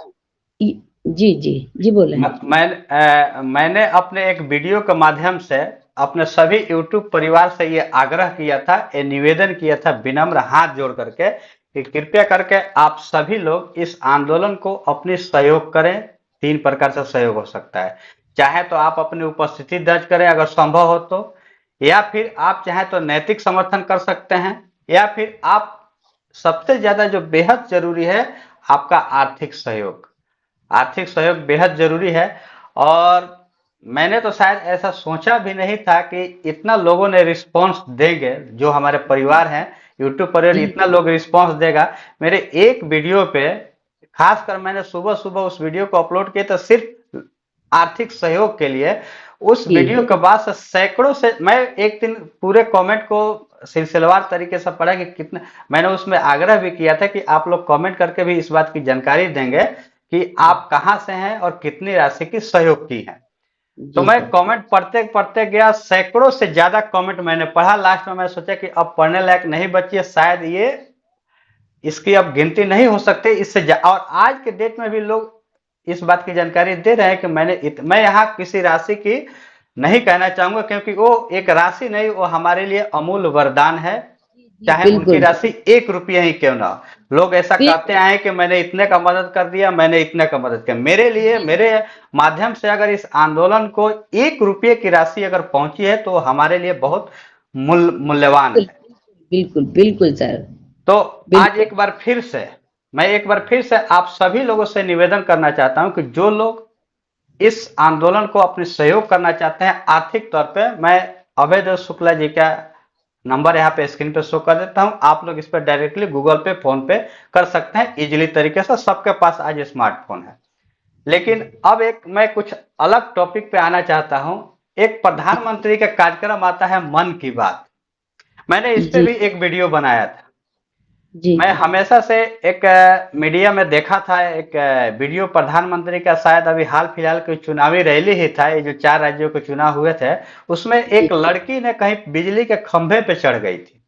B: जी जी जी बोले।
A: मैंने अपने एक वीडियो के माध्यम से अपने सभी यूट्यूब परिवार से ये आग्रह किया था, ये निवेदन किया था विनम्र हाथ जोड़ करके कि कृपया करके आप सभी लोग इस आंदोलन को अपनी सहयोग करें। 3 प्रकार से सहयोग हो सकता है। चाहे तो आप अपनी उपस्थिति दर्ज करें अगर संभव हो तो, या फिर आप चाहे तो नैतिक समर्थन कर सकते हैं, या फिर आप सबसे ज्यादा जो बेहद जरूरी है आपका आर्थिक सहयोग। आर्थिक सहयोग बेहद जरूरी है। और मैंने तो शायद ऐसा सोचा भी नहीं था कि इतना लोगों ने रिस्पांस देंगे, जो हमारे परिवार हैं यूट्यूब पर
B: जी
A: इतना लोग रिस्पांस देगा मेरे एक वीडियो पे। खासकर मैंने सुबह सुबह उस वीडियो को अपलोड किया तो सिर्फ आर्थिक सहयोग के लिए। उस
B: जी
A: वीडियो के बाद से सैकड़ों से मैं एक दिन पूरे कमेंट को सिलसिलेवार तरीके से पढ़ा कि कितना। मैंने उसमें आग्रह भी किया था कि आप लोग कमेंट करके भी इस बात की जानकारी देंगे कि आप कहां से हैं और कितनी राशि की सहयोग की है। तो
B: जी
A: मैं
B: सर।
A: कमेंट पढ़ते पढ़ते गया, सैकड़ों से ज्यादा कमेंट मैंने पढ़ा। लास्ट में मैं सोचा कि अब पढ़ने लायक नहीं बची है शायद, ये इसकी अब गिनती नहीं हो सकती और आज के डेट में भी लोग इस बात की जानकारी दे रहे हैं कि मैं यहाँ किसी राशि की नहीं कहना चाहूंगा, क्योंकि वो एक राशि नहीं, वो हमारे लिए अमूल्य वरदान है।
B: जी
A: चाहे उनकी
B: बिल्कुल
A: राशि 1 रुपया ही क्यों ना हो। लोग ऐसा कहते
B: बिल्कुल।
A: हैं कि मैंने इतने का मदद कर दिया, मैंने इतने का मदद किया। मेरे लिए,
B: जी
A: मेरे माध्यम से अगर इस आंदोलन को 1 रुपये की राशि अगर पहुंची है तो हमारे लिए बहुत मूल्यवान
B: बिल्कुल
A: है।
B: बिल्कुल बिल्कुल सर।
A: तो आज
B: बिल्कुल
A: एक बार फिर से आप सभी लोगों से निवेदन करना चाहता हूं कि जो लोग इस आंदोलन को अपनी सहयोग करना चाहते हैं आर्थिक तौर पे, मैं अभय देव शुक्ला जी का नंबर यहाँ पे स्क्रीन पे शो कर देता हूं। आप लोग इस पर डायरेक्टली गूगल पे, फोन पे कर सकते हैं इजीली तरीके से। सबके पास आज स्मार्टफोन है। लेकिन अब एक मैं कुछ अलग टॉपिक पे आना चाहता हूं। एक
B: जी
A: प्रधानमंत्री का कार्यक्रम आता है मन की बात, मैंने इस पे
B: जी
A: भी एक वीडियो बनाया था।
B: जी
A: मैं हमेशा से एक मीडिया में देखा था एक वीडियो प्रधानमंत्री का, शायद अभी हाल फिलहाल कोई चुनावी रैली ही था, ये जो 4 राज्यों के चुनाव हुए थे, उसमें
B: जी
A: एक लड़की ने कहीं बिजली के खंभे पे चढ़ गई थी।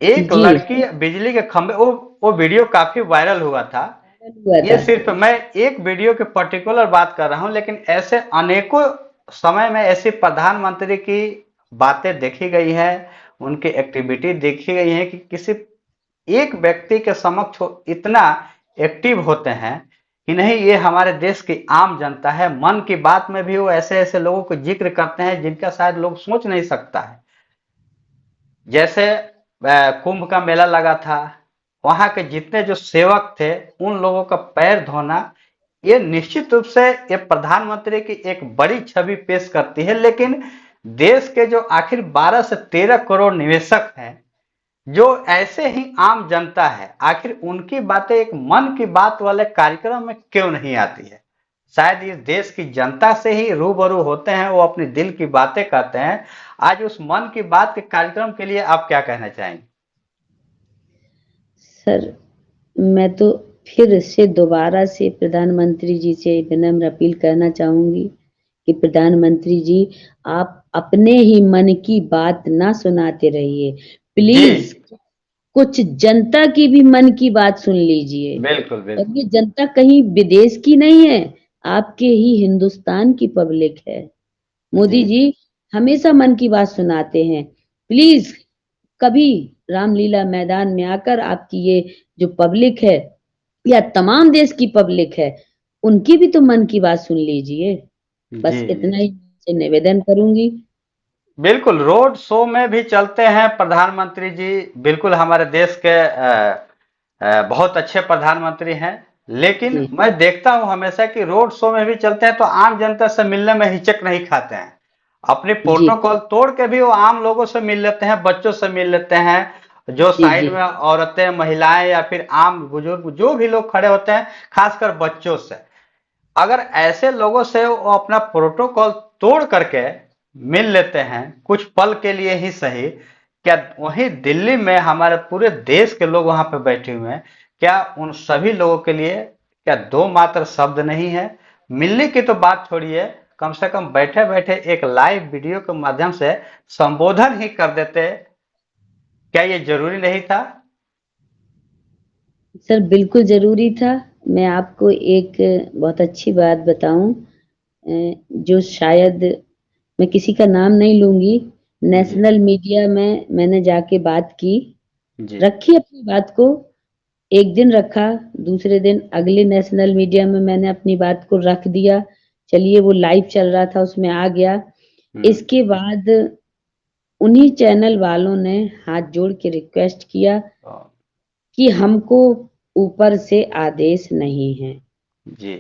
A: एक
B: जी
A: लड़की बिजली के खंभे, वो वीडियो काफी वायरल हुआ था।
B: वायरल हुआ
A: ये
B: था।
A: सिर्फ मैं एक वीडियो के पर्टिकुलर बात कर रहा हूं, लेकिन ऐसे अनेकों समय में ऐसी प्रधानमंत्री की बातें देखी गई है, उनकी एक्टिविटी देखी गई है कि किसी एक व्यक्ति के समक्ष इतना एक्टिव होते हैं कि नहीं, ये हमारे देश की आम जनता है। मन की बात में भी वो ऐसे ऐसे लोगों को जिक्र करते हैं जिनका शायद लोग सोच नहीं सकता है। जैसे कुंभ का मेला लगा था, वहां के जितने जो सेवक थे उन लोगों का पैर धोना, ये निश्चित रूप से ये प्रधानमंत्री की एक बड़ी छवि पेश करती है। लेकिन देश के जो आखिर 12 से 13 करोड़ निवेशक हैं, जो ऐसे ही आम जनता है, आखिर उनकी बातें एक मन की बात वाले कार्यक्रम में क्यों नहीं आती है? शायद इस देश की जनता से ही रूबरू होते हैं, वो अपनी दिल की बातें कहते हैं। आज उस मन की बात के कार्यक्रम के लिए आप क्या कहना चाहेंगे?
B: सर, मैं तो फिर से दोबारा से प्रधानमंत्री जी से विनम्र अपील करना चाहूंगी कि प्रधानमंत्री जी, आप अपने ही मन की बात ना सुनाते रहिए
A: जी।
B: प्लीज। कुछ जनता की भी मन की बात सुन लीजिए।
A: बिल्कुल
B: और
A: बिल्कुल।
B: ये जनता कहीं विदेश की नहीं है, आपके ही हिंदुस्तान की पब्लिक है।
A: जी
B: मोदी जी हमेशा मन की बात सुनाते हैं। प्लीज कभी रामलीला मैदान में आकर आपकी ये जो पब्लिक है या तमाम देश की पब्लिक है, उनकी भी तो मन की बात सुन लीजिए।
A: जी
B: बस
A: जी।
B: इतना ही से निवेदन करूंगी।
A: बिल्कुल, रोड शो में भी चलते हैं प्रधानमंत्री जी। बिल्कुल हमारे देश के बहुत अच्छे प्रधानमंत्री हैं। लेकिन
B: जी
A: मैं देखता हूं हमेशा कि रोड शो में भी चलते हैं तो आम जनता से मिलने में हिचक नहीं खाते हैं। अपनी
B: जी
A: प्रोटोकॉल तोड़ के भी वो आम लोगों से मिल लेते हैं, बच्चों से मिल लेते हैं, जो
B: जी जी
A: साइड में औरतें, महिलाएं या फिर आम बुजुर्ग जो भी लोग खड़े होते हैं, खासकर बच्चों से। अगर ऐसे लोगों से वो अपना प्रोटोकॉल तोड़ करके मिल लेते हैं कुछ पल के लिए ही सही, क्या वहीं दिल्ली में हमारे पूरे देश के लोग वहां पे बैठे हुए हैं, क्या उन सभी लोगों के लिए क्या दो मात्र शब्द नहीं है? मिलने की तो बात छोड़िए, कम से कम बैठे बैठे एक लाइव वीडियो के माध्यम से संबोधन ही कर देते। क्या ये जरूरी नहीं था?
B: सर, बिल्कुल ज़रूरी था। मैं आपको एक बहुत अच्छी बात बताऊँ, जो शायद मैं किसी का नाम नहीं लूँगी,
A: जी
B: नेशनल मीडिया में मैंने जाके बात की,
A: जी
B: रखी अपनी बात को, एक दिन रखा, दूसरे दिन अगले नेशनल मीडिया में मैंने अपनी बात को रख दिया, चलिए वो लाइव चल रहा था उसमें आ गया।
A: हम्म।
B: इसके बाद उन्हीं चैनल वालों ने हाथ जोड़ के रिक्वेस्ट किया
A: तो,
B: कि हमको ऊपर से आदेश नहीं है।
A: जी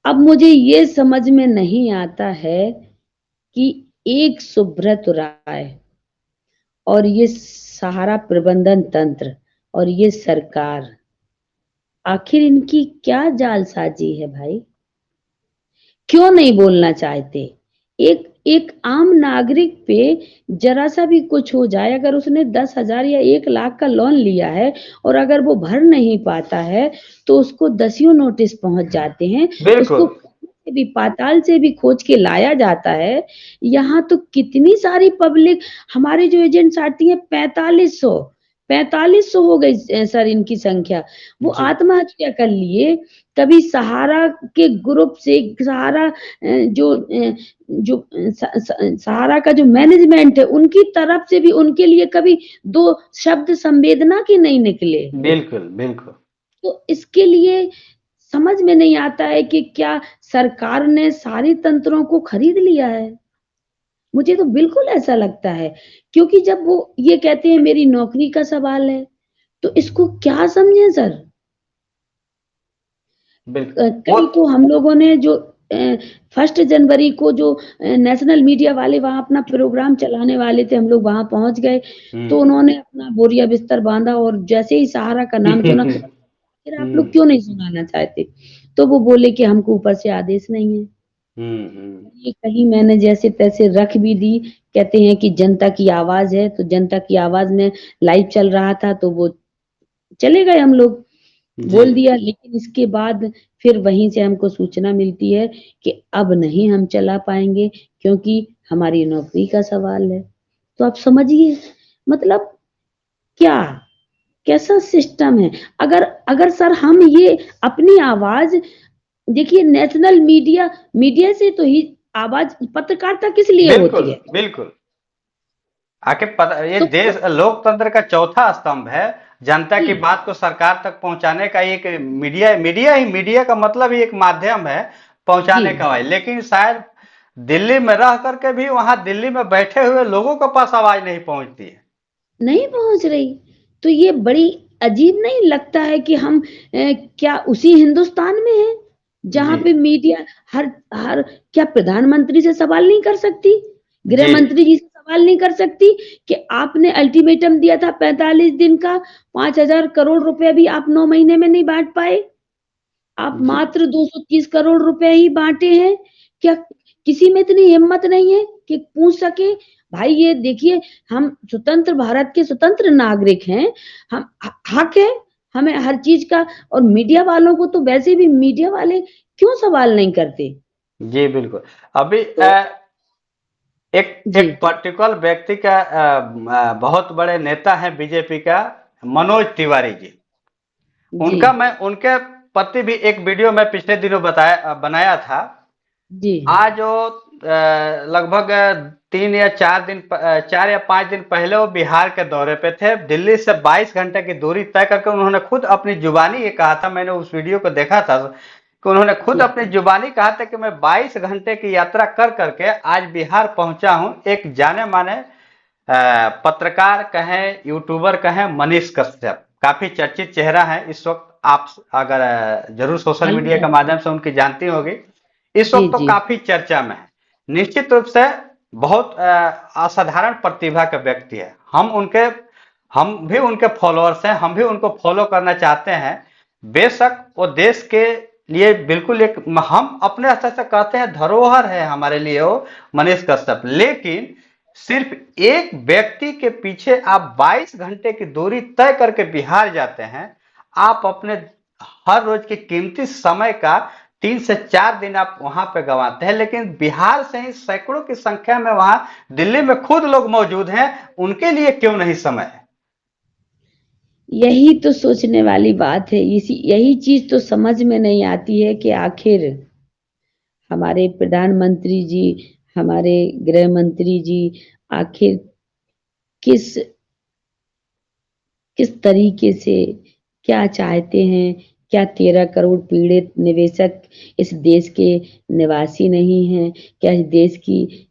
B: अब मुझे ये समझ में नहीं आता है कि एक सुब्रत राय और ये सहारा प्रबंधन तंत्र और ये सरकार, आखिर इनकी क्या जालसाजी है भाई? क्यों नहीं बोलना चाहते? एक एक आम नागरिक पे जरा सा भी कुछ हो जाए, अगर उसने 10,000 या 1 लाख का लोन लिया है और अगर वो भर नहीं पाता है, तो उसको दसियों नोटिस पहुंच जाते हैं, उसको
A: बिल्कुल।
B: से भी पाताल से भी खोज के लाया जाता है। यहाँ तो कितनी सारी पब्लिक, हमारे जो एजेंट्स आती है 4500 हो गई सर इनकी संख्या। वो
A: जी
B: आत्महत्या कर लिए। कभी सहारा के ग्रुप से सहारा सहारा का जो मैनेजमेंट है उनकी तरफ से भी उनके लिए कभी दो शब्द संवेदना के नहीं निकले।
A: बिल्कुल बिल्कुल।
B: तो इसके लिए समझ में नहीं आता है कि क्या सरकार ने सारे तंत्रों को खरीद लिया है? मुझे तो बिल्कुल ऐसा लगता है, क्योंकि जब वो ये कहते हैं मेरी नौकरी का सवाल है, तो इसको क्या समझें सर?
A: बिल्कुल वो।
B: कल तो हम लोगों ने जो 1 जनवरी को जो नेशनल मीडिया वाले वहाँ अपना प्रोग्राम चलाने वाले थे, हम लोग वहाँ पहुँच गए, तो
A: हम्म।
B: उन्होंने अपना बोरिया बिस्तर बाँधा और जैसे ही सहारा का नाम सुना, फिर आप लोग
A: हम्म
B: क्यों नहीं सुनाना चाहते? तो वो बोले कि हमको ऊपर से आदेश नहीं है।
A: हम्म।
B: ये कहीं मैंने जैसे-तैसे रख भी दी, कहते हैं कि जनता की आवाज़ है, तो जनता की आवाज़ में लाइव चल रहा था, तो वो चले गए हम लोग।
A: जी
B: बोल दिया, लेकिन इसके बाद फिर वहीं से हमको सूचना मिलती है कि अब नहीं हम चला पाएँगे, क्योंकि हमारी नौकरी का सवाल है। तो आप समझिए, मतलब क्या, कैसा सिस्टम है? अगर अगर सर हम ये अपनी आवाज़, देखिए नेशनल मीडिया, मीडिया से तो ही आवाज़, पत्रकारिता किस लिए
A: बिल्कुल
B: होती है?
A: बिल्कुल। आखिर पता, ये
B: तो
A: देश लोकतंत्र का चौथा स्तंभ है। जनता की
B: जी,
A: बात को सरकार तक पहुंचाने का एक मीडिया, मीडिया का मतलब ही एक माध्यम है
B: जी,
A: पहुंचाने का भाई। लेकिन शायद दिल्ली में रह करके भी वहां दिल्ली में बैठे हुए लोगों के पास आवाज नहीं पहुंचती है।
B: नहीं पहुँच रही। तो ये बड़ी अजीब नहीं लगता है कि हम क्या उसी हिंदुस्तान में हैं, जहाँ
A: जी
B: पे मीडिया हर हर क्या प्रधानमंत्री से सवाल नहीं कर सकती? गृह
A: जी
B: मंत्री जी से सवाल नहीं कर सकती कि आपने अल्टीमेटम दिया था 45 दिन का, 5,000 करोड़ रुपए भी आप 9 महीने में नहीं बाँट पाए? आप
A: जी।
B: मात्र 230 करोड़ रुपए ही बाँटे हैं। क्या किसी में इतनी हिम्मत नहीं है कि पूछ सके? भाई ये देखिए, हम स्वतंत्र भारत के स्वतंत्र नागरिक हैं, हम हक है हमें हर चीज़ का। और मीडिया वालों को तो वैसे भी मीडिया वाले क्यों सवाल नहीं करते?
A: जी बिल्कुल। अभी
B: तो
A: एक
B: जी,
A: एक पर्टिकुलर व्यक्ति का बहुत बड़े नेता है बीजेपी का, मनोज तिवारी जी।
B: जी
A: उनका मैं उनके प्रति भी एक वीडियो मैं पिछले दिनों बनाया था।
B: जी
A: आज वो लगभग 4 या 5 दिन पहले वो बिहार के दौरे पे थे। दिल्ली से 22 घंटे की दूरी तय करके उन्होंने खुद अपनी जुबानी ये कहा था, मैंने उस वीडियो को देखा था कि उन्होंने खुद
B: जी
A: अपनी जुबानी कहा था कि मैं 22 घंटे की यात्रा कर करके आज बिहार पहुंचा हूं। एक जाने माने पत्रकार कहें, यूट्यूबर कहें, मनीष कश्यप काफी चर्चित चेहरा है इस वक्त। आप अगर जरूर सोशल
B: हाँ
A: मीडिया
B: जी
A: के माध्यम से उनकी जानती होगी। इस
B: जी
A: वक्त तो
B: जी
A: काफी चर्चा में है। निश्चित रूप से बहुत असाधारण प्रतिभा का व्यक्ति है। हम भी उनके फॉलोअर्स हैं, हम भी उनको फॉलो करना चाहते हैं। बेशक वो देश के लिए बिल्कुल एक, हम अपने स्तर से कहते हैं धरोहर है हमारे लिए वो मनीष कश्यप। लेकिन सिर्फ एक व्यक्ति के पीछे आप 22 घंटे की दूरी तय करके बिहार जाते हैं। आप अपने हर रोज के कीमती समय का 3 से 4 दिन आप वहां पे गंवाते हैं, लेकिन बिहार से ही सैकड़ों की संख्या में वहां दिल्ली में खुद लोग मौजूद हैं, उनके लिए क्यों नहीं समय है?
B: यही तो सोचने वाली बात है। इसी यही चीज तो समझ में नहीं आती है कि आखिर हमारे प्रधानमंत्री जी, हमारे गृह मंत्री जी आखिर किस किस तरीके से क्या चाहते हैं? क्या 13 करोड़ पीड़ित निवेशक इस देश के निवासी नहीं हैं? क्या इस देश की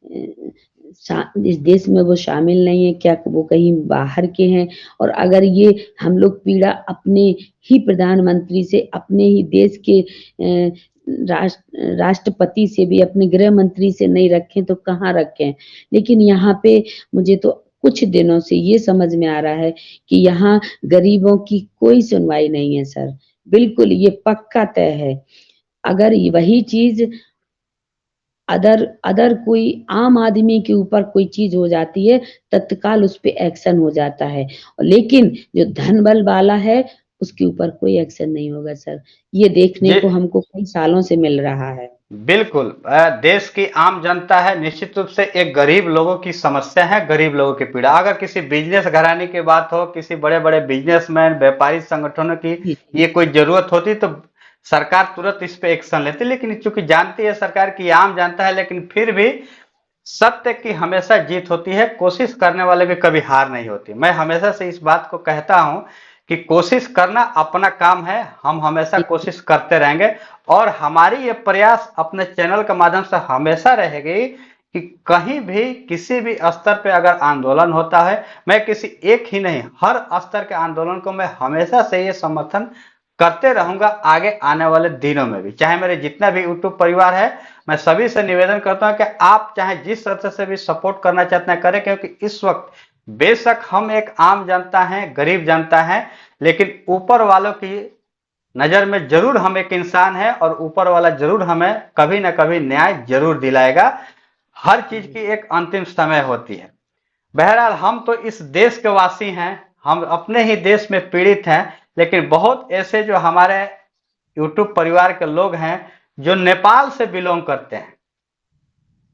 B: इस देश में वो शामिल नहीं है? क्या वो कहीं बाहर के हैं? और अगर ये हम लोग पीड़ा अपने ही प्रधानमंत्री से, अपने ही देश के राष्ट्रपति से भी, अपने गृह मंत्री से नहीं रखें तो कहाँ रखें? लेकिन यहाँ पे मुझे तो कुछ दिनों से ये समझ में आ रहा है कि यहाँ गरीबों की कोई सुनवाई नहीं है सर। बिल्कुल ये पक्का तय है। अगर वही चीज़ अदर अदर कोई आम आदमी के ऊपर कोई चीज़ हो जाती है, तत्काल उस पे एक्शन हो जाता है। लेकिन जो धन बल वाला है, उसके ऊपर कोई एक्शन नहीं होगा सर। ये देखने
A: जी
B: को हमको कई सालों से मिल रहा है।
A: बिल्कुल। देश की आम जनता है, निश्चित रूप से एक गरीब लोगों की समस्या है, गरीब लोगों की पीड़ा। अगर किसी बिजनेस घराने की बात हो, किसी बड़े बड़े बिजनेसमैन, व्यापारी संगठनों की
B: जी,
A: ये
B: जी।
A: कोई जरूरत होती तो सरकार तुरंत इस पे एक्शन लेती। लेकिन चूंकि जानती है सरकार की आम जनता है, लेकिन फिर भी सत्य की हमेशा जीत होती है। कोशिश करने वाले भी कभी हार नहीं होती। मैं हमेशा से इस बात को कहता हूं कि कोशिश करना अपना काम है, हम हमेशा
B: जी, जी।
A: कोशिश करते रहेंगे। और हमारी ये प्रयास अपने चैनल के माध्यम से हमेशा रहेगी कि कहीं भी किसी भी स्तर पे अगर आंदोलन होता है, मैं किसी एक ही नहीं, हर स्तर के आंदोलन को मैं हमेशा से ये समर्थन करते रहूंगा आगे आने वाले दिनों में भी। चाहे मेरे जितना भी यूट्यूब परिवार है, मैं सभी से निवेदन करता हूं कि आप चाहे जिस तरह से भी सपोर्ट करना चाहते हैं करें, क्योंकि इस वक्त बेशक हम एक आम जनता हैं, गरीब जनता हैं, लेकिन ऊपर वालों की नजर में जरूर हम एक इंसान है, और ऊपर वाला जरूर हमें कभी ना कभी न्याय जरूर दिलाएगा। हर चीज की एक अंतिम समय होती है। बहरहाल हम तो इस देश के वासी हैं, हम अपने ही देश में पीड़ित हैं। लेकिन बहुत ऐसे जो हमारे यूट्यूब परिवार के लोग हैं जो नेपाल से बिलोंग करते हैं,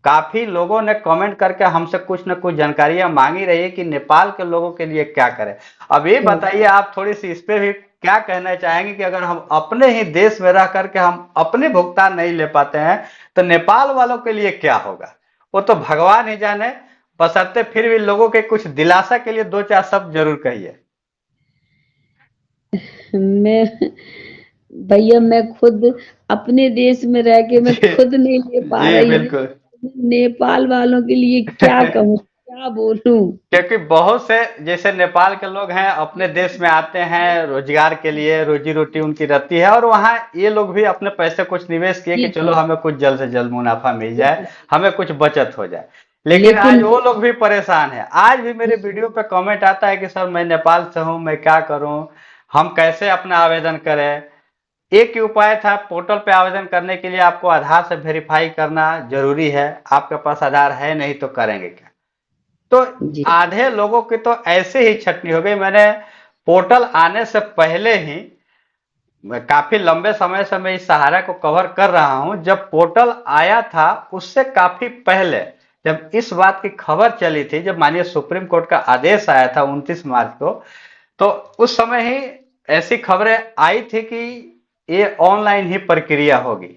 A: काफी लोगों ने कमेंट करके हमसे कुछ न कुछ जानकारियां मांगी रही है कि नेपाल के लोगों के लिए क्या करें। अब ये
B: तो
A: बताइए आप थोड़ी सी इस पे भी क्या कहना चाहेंगे कि अगर हम अपने ही देश में रह करके हम अपने भुगतान नहीं ले पाते हैं तो नेपाल वालों के लिए क्या होगा? वो तो भगवान ही जाने। बशर्ते फिर भी लोगों के कुछ दिलासा के लिए दो चार शब्द जरूर कहिए।
B: मैं भैया मैं खुद अपने देश में रह के मैं
A: जी
B: खुद नहीं ले पा
A: जी
B: रही हूँ।
A: बिल्कुल।
B: नेपाल वालों के लिए क्या कहूँ, क्या बोलूँ?
A: क्योंकि बहुत से जैसे नेपाल के लोग हैं अपने देश में आते हैं रोजगार के लिए, रोजी रोटी उनकी रहती है, और वहाँ ये लोग भी अपने पैसे कुछ निवेश किए कि
B: जी,
A: चलो
B: जी।
A: हमें कुछ जल्द से जल्द मुनाफा मिल जाए,
B: जी,
A: हमें कुछ बचत हो जाए। लेकिन आज
B: लेकिन
A: वो लोग भी परेशान है। आज भी मेरे वीडियो पे कमेंट आता है कि सर मैं नेपाल से हूँ, मैं क्या करूँ, हम कैसे अपना आवेदन करें। एक ही उपाय था, पोर्टल पे आवेदन करने के लिए आपको आधार से वेरीफाई करना जरूरी है। आपके पास आधार है नहीं तो करेंगे क्या? तो
B: जी,
A: आधे लोगों की तो ऐसे ही छटनी हो गई। मैंने पोर्टल आने से पहले ही, काफी लंबे समय से मैं इस सहारा को कवर कर रहा हूं, जब पोर्टल आया था उससे काफी पहले जब इस बात की खबर चली थी, जब माननीय सुप्रीम कोर्ट का आदेश आया था 29 मार्च को, तो उस समय ही ऐसी खबरें आई थी कि ये ऑनलाइन ही प्रक्रिया होगी।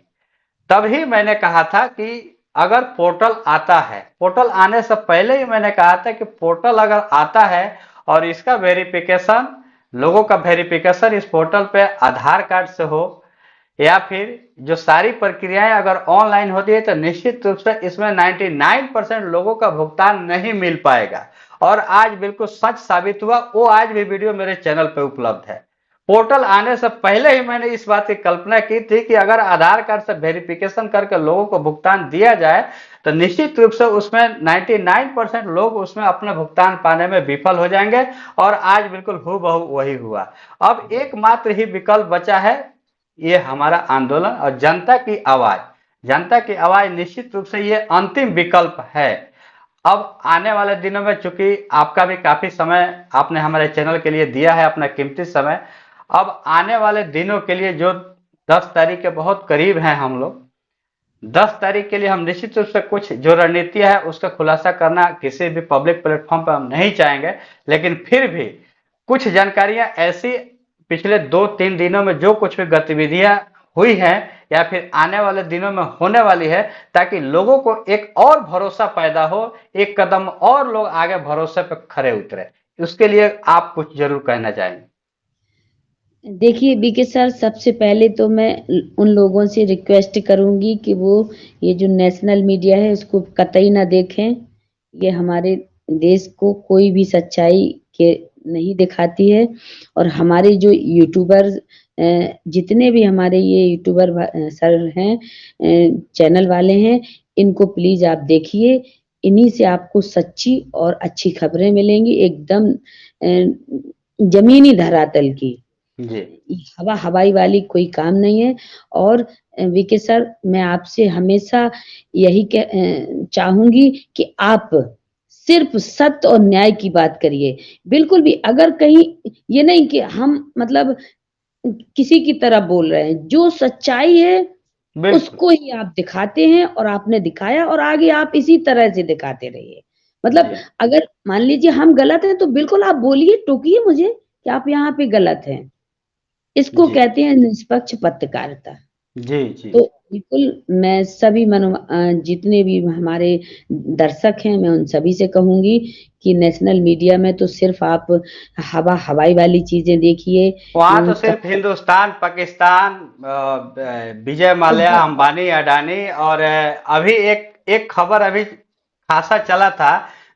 A: तभी मैंने कहा था कि अगर पोर्टल आता है, पोर्टल आने से पहले ही मैंने कहा था कि पोर्टल अगर आता है और इसका वेरिफिकेशन, लोगों का वेरिफिकेशन इस पोर्टल पे आधार कार्ड से हो, या फिर जो सारी प्रक्रियाएं अगर ऑनलाइन होती है, तो निश्चित रूप से इसमें 99% लोगों का भुगतान नहीं मिल पाएगा। और आज बिल्कुल सच साबित हुआ, वो आज भी वीडियो मेरे चैनल पे उपलब्ध है। पोर्टल आने से पहले ही मैंने इस बात की कल्पना की थी कि अगर आधार कार्ड से वेरिफिकेशन करके लोगों को भुगतान दिया जाए, तो निश्चित रूप से उसमें 99% लोग उसमें अपना भुगतान पाने में विफल हो जाएंगे। और आज बिल्कुल हूबहू वही हुआ। अब एकमात्र ही विकल्प बचा है, ये हमारा आंदोलन और जनता की आवाज। जनता की आवाज निश्चित रूप से ये अंतिम विकल्प है। अब आने वाले दिनों में, चूंकि आपका भी काफी समय आपने हमारे चैनल के लिए दिया है, अपना कीमती समय, अब आने वाले दिनों के लिए जो 10 तारीख के बहुत करीब हैं हम लोग, 10 तारीख के लिए हम निश्चित रूप से कुछ जो रणनीति है उसका खुलासा करना किसी भी पब्लिक प्लेटफॉर्म पर हम नहीं चाहेंगे। लेकिन फिर भी कुछ जानकारियां ऐसी पिछले 2-3 दिनों में जो कुछ भी गतिविधियां हुई हैं या फिर आने वाले दिनों में होने वाली है, ताकि लोगों को एक और भरोसा पैदा हो, एक कदम और लोग आगे भरोसे पर खड़े उतरे। उसके लिए आप कुछ जरूर कहना चाहेंगे।
B: देखिए बीके सर, सबसे पहले तो मैं उन लोगों से रिक्वेस्ट करूंगी कि वो ये जो नेशनल मीडिया है उसको कतई ना देखें। ये हमारे देश को कोई भी सच्चाई के नहीं दिखाती है। और हमारे जो यूट्यूबर, जितने भी हमारे ये यूट्यूबर सर हैं, चैनल वाले हैं, इनको प्लीज आप देखिए। इन्हीं से आपको सच्ची और अच्छी खबरें मिलेंगी, एकदम जमीनी धरातल की।
A: जी।
B: हवा हवाई वाली कोई काम नहीं है। और वीके सर, मैं आपसे हमेशा यही चाहूंगी कि आप सिर्फ सत्य और न्याय की बात करिए। बिल्कुल भी अगर कहीं ये नहीं कि हम मतलब किसी की तरह बोल रहे हैं, जो सच्चाई है
A: बिल्कुल।
B: उसको ही आप दिखाते हैं, और आपने दिखाया और आगे आप इसी तरह से दिखाते रहिए। मतलब
A: जी।
B: अगर मान लीजिए हम गलत हैं तो बिल्कुल आप बोलिए, टोकिए मुझे कि आप यहाँ पे गलत हैं। इसको
A: जी।
B: कहते हैं निष्पक्ष पत्रकारिता।
A: जी। जी।
B: तो बिल्कुल मैं सभी जितने भी हमारे दर्शक हैं, मैं उन सभी से कहूंगी कि नेशनल मीडिया में तो सिर्फ आप हवाई वाली चीजें देखिए।
A: वहां तो सिर्फ
B: कब
A: हिंदुस्तान, पाकिस्तान, विजय माल्या,
B: बस
A: अंबानी, अडानी, और अभी एक एक खबर अभी खासा चला था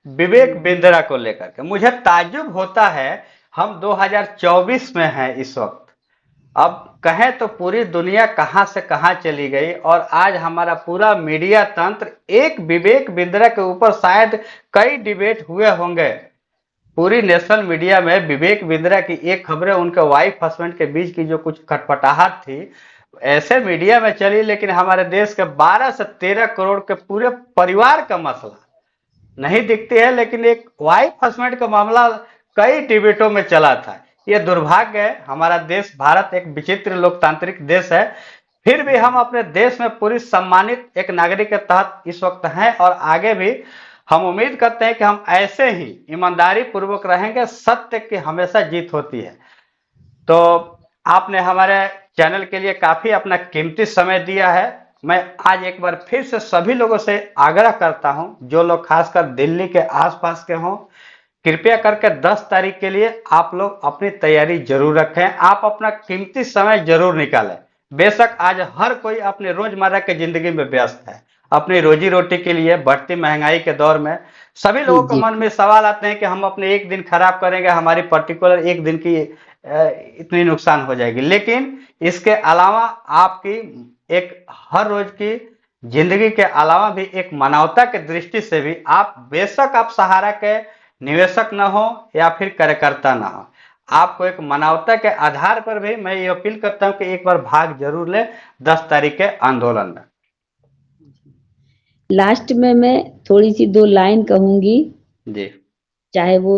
A: विवेक बिंद्रा को लेकर के। मुझे ताज्जुब होता है, हम 2024 में हैं इस वक्त। अब कहें तो पूरी दुनिया कहां से कहां चली गई, और आज हमारा पूरा मीडिया तंत्र एक विवेक बिंद्रा के ऊपर शायद कई डिबेट हुए होंगे। पूरी नेशनल मीडिया में विवेक बिंद्रा की एक खबरें, उनके वाइफ हस्बैंड के बीच की जो कुछ खटपटाहट थी, ऐसे मीडिया में चली। लेकिन हमारे देश के 12 से 13 करोड़ के पूरे परिवार का मसला नहीं दिखती है, लेकिन एक वाइफ हस्बैंड का मामला कई डिबेटों में चला था। यह दुर्भाग्य है। हमारा देश भारत एक विचित्र लोकतांत्रिक देश है, फिर भी हम अपने देश में पूरी सम्मानित एक नागरिक के तहत इस वक्त हैं, और आगे भी हम उम्मीद करते हैं कि हम ऐसे ही ईमानदारी पूर्वक रहेंगे। सत्य की हमेशा जीत होती है। तो आपने हमारे चैनल के लिए काफी अपना कीमती समय दिया है। मैं आज एक बार फिर से सभी लोगों से आग्रह करता हूं, जो लोग खासकर दिल्ली के आसपास के हों, कृपया करके 10 तारीख के लिए आप लोग अपनी तैयारी जरूर रखें। आप अपना कीमती समय जरूर निकालें। बेशक आज हर कोई अपनी रोजमर्रा की जिंदगी में व्यस्त है, अपनी रोजी रोटी के लिए बढ़ती महंगाई के दौर में सभी
B: जी
A: लोगों के
B: जी
A: मन में सवाल आते हैं कि हम अपने एक दिन खराब करेंगे, हमारी पर्टिकुलर एक दिन की इतनी नुकसान हो जाएगी। लेकिन इसके अलावा आपकी एक हर रोज की जिंदगी के अलावा भी एक मानवता के दृष्टि से भी आप, बेशक आप सहारा के निवेशक न हो या फिर कार्यकर्ता न हो, आपको एक मानवता के आधार पर भी मैं ये अपील करता हूं कि एक बार भाग जरूर ले 10 तारीख के आंदोलन में।
B: लास्ट में मैं थोड़ी सी दो लाइन कहूंगी,
A: जी।
B: चाहे वो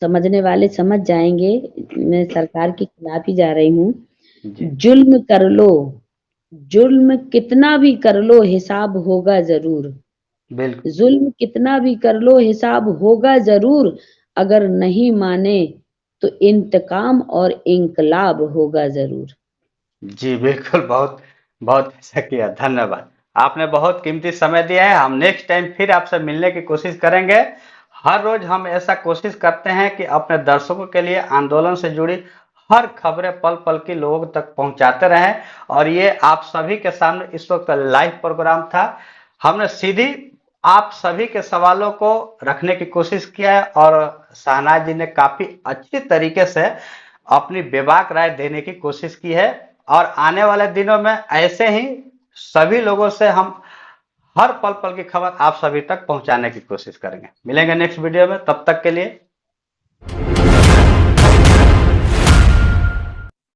B: समझने वाले समझ जाएंगे। मैं सरकार के खिलाफ ही जा रही हूँ।
A: जी।
B: जुल्म कर लो, जुल्म कितना भी कर लो, हिसाब होगा जरूर।
A: बिल्कुल।
B: जुल्म कितना भी कर लो, हिसाब होगा जरूर। अगर नहीं माने तो इंतकाम और इंकलाब होगा जरूर।
A: जी बिल्कुल, बहुत बहुत अच्छा किया, धन्यवाद। आपने बहुत कीमती समय दिया है। हम नेक्स्ट टाइम फिर आपसे मिलने की कोशिश करेंगे। हर रोज हम ऐसा कोशिश करते हैं कि अपने दर्शकों के लिए आंदोलन से जुड़ी हर खबरें पल पल की लोगों तक पहुंचाते रहें। और ये आप सभी के सामने इस वक्त लाइव प्रोग्राम था। हमने सीधी आप सभी के सवालों को रखने की कोशिश किया है और शहनाज जी ने काफी अच्छी तरीके से अपनी बेबाक राय देने की कोशिश की है। और आने वाले दिनों में ऐसे ही सभी लोगों से हम हर पल पल की खबर आप सभी तक पहुंचाने की कोशिश करेंगे। मिलेंगे नेक्स्ट वीडियो में, तब तक के लिए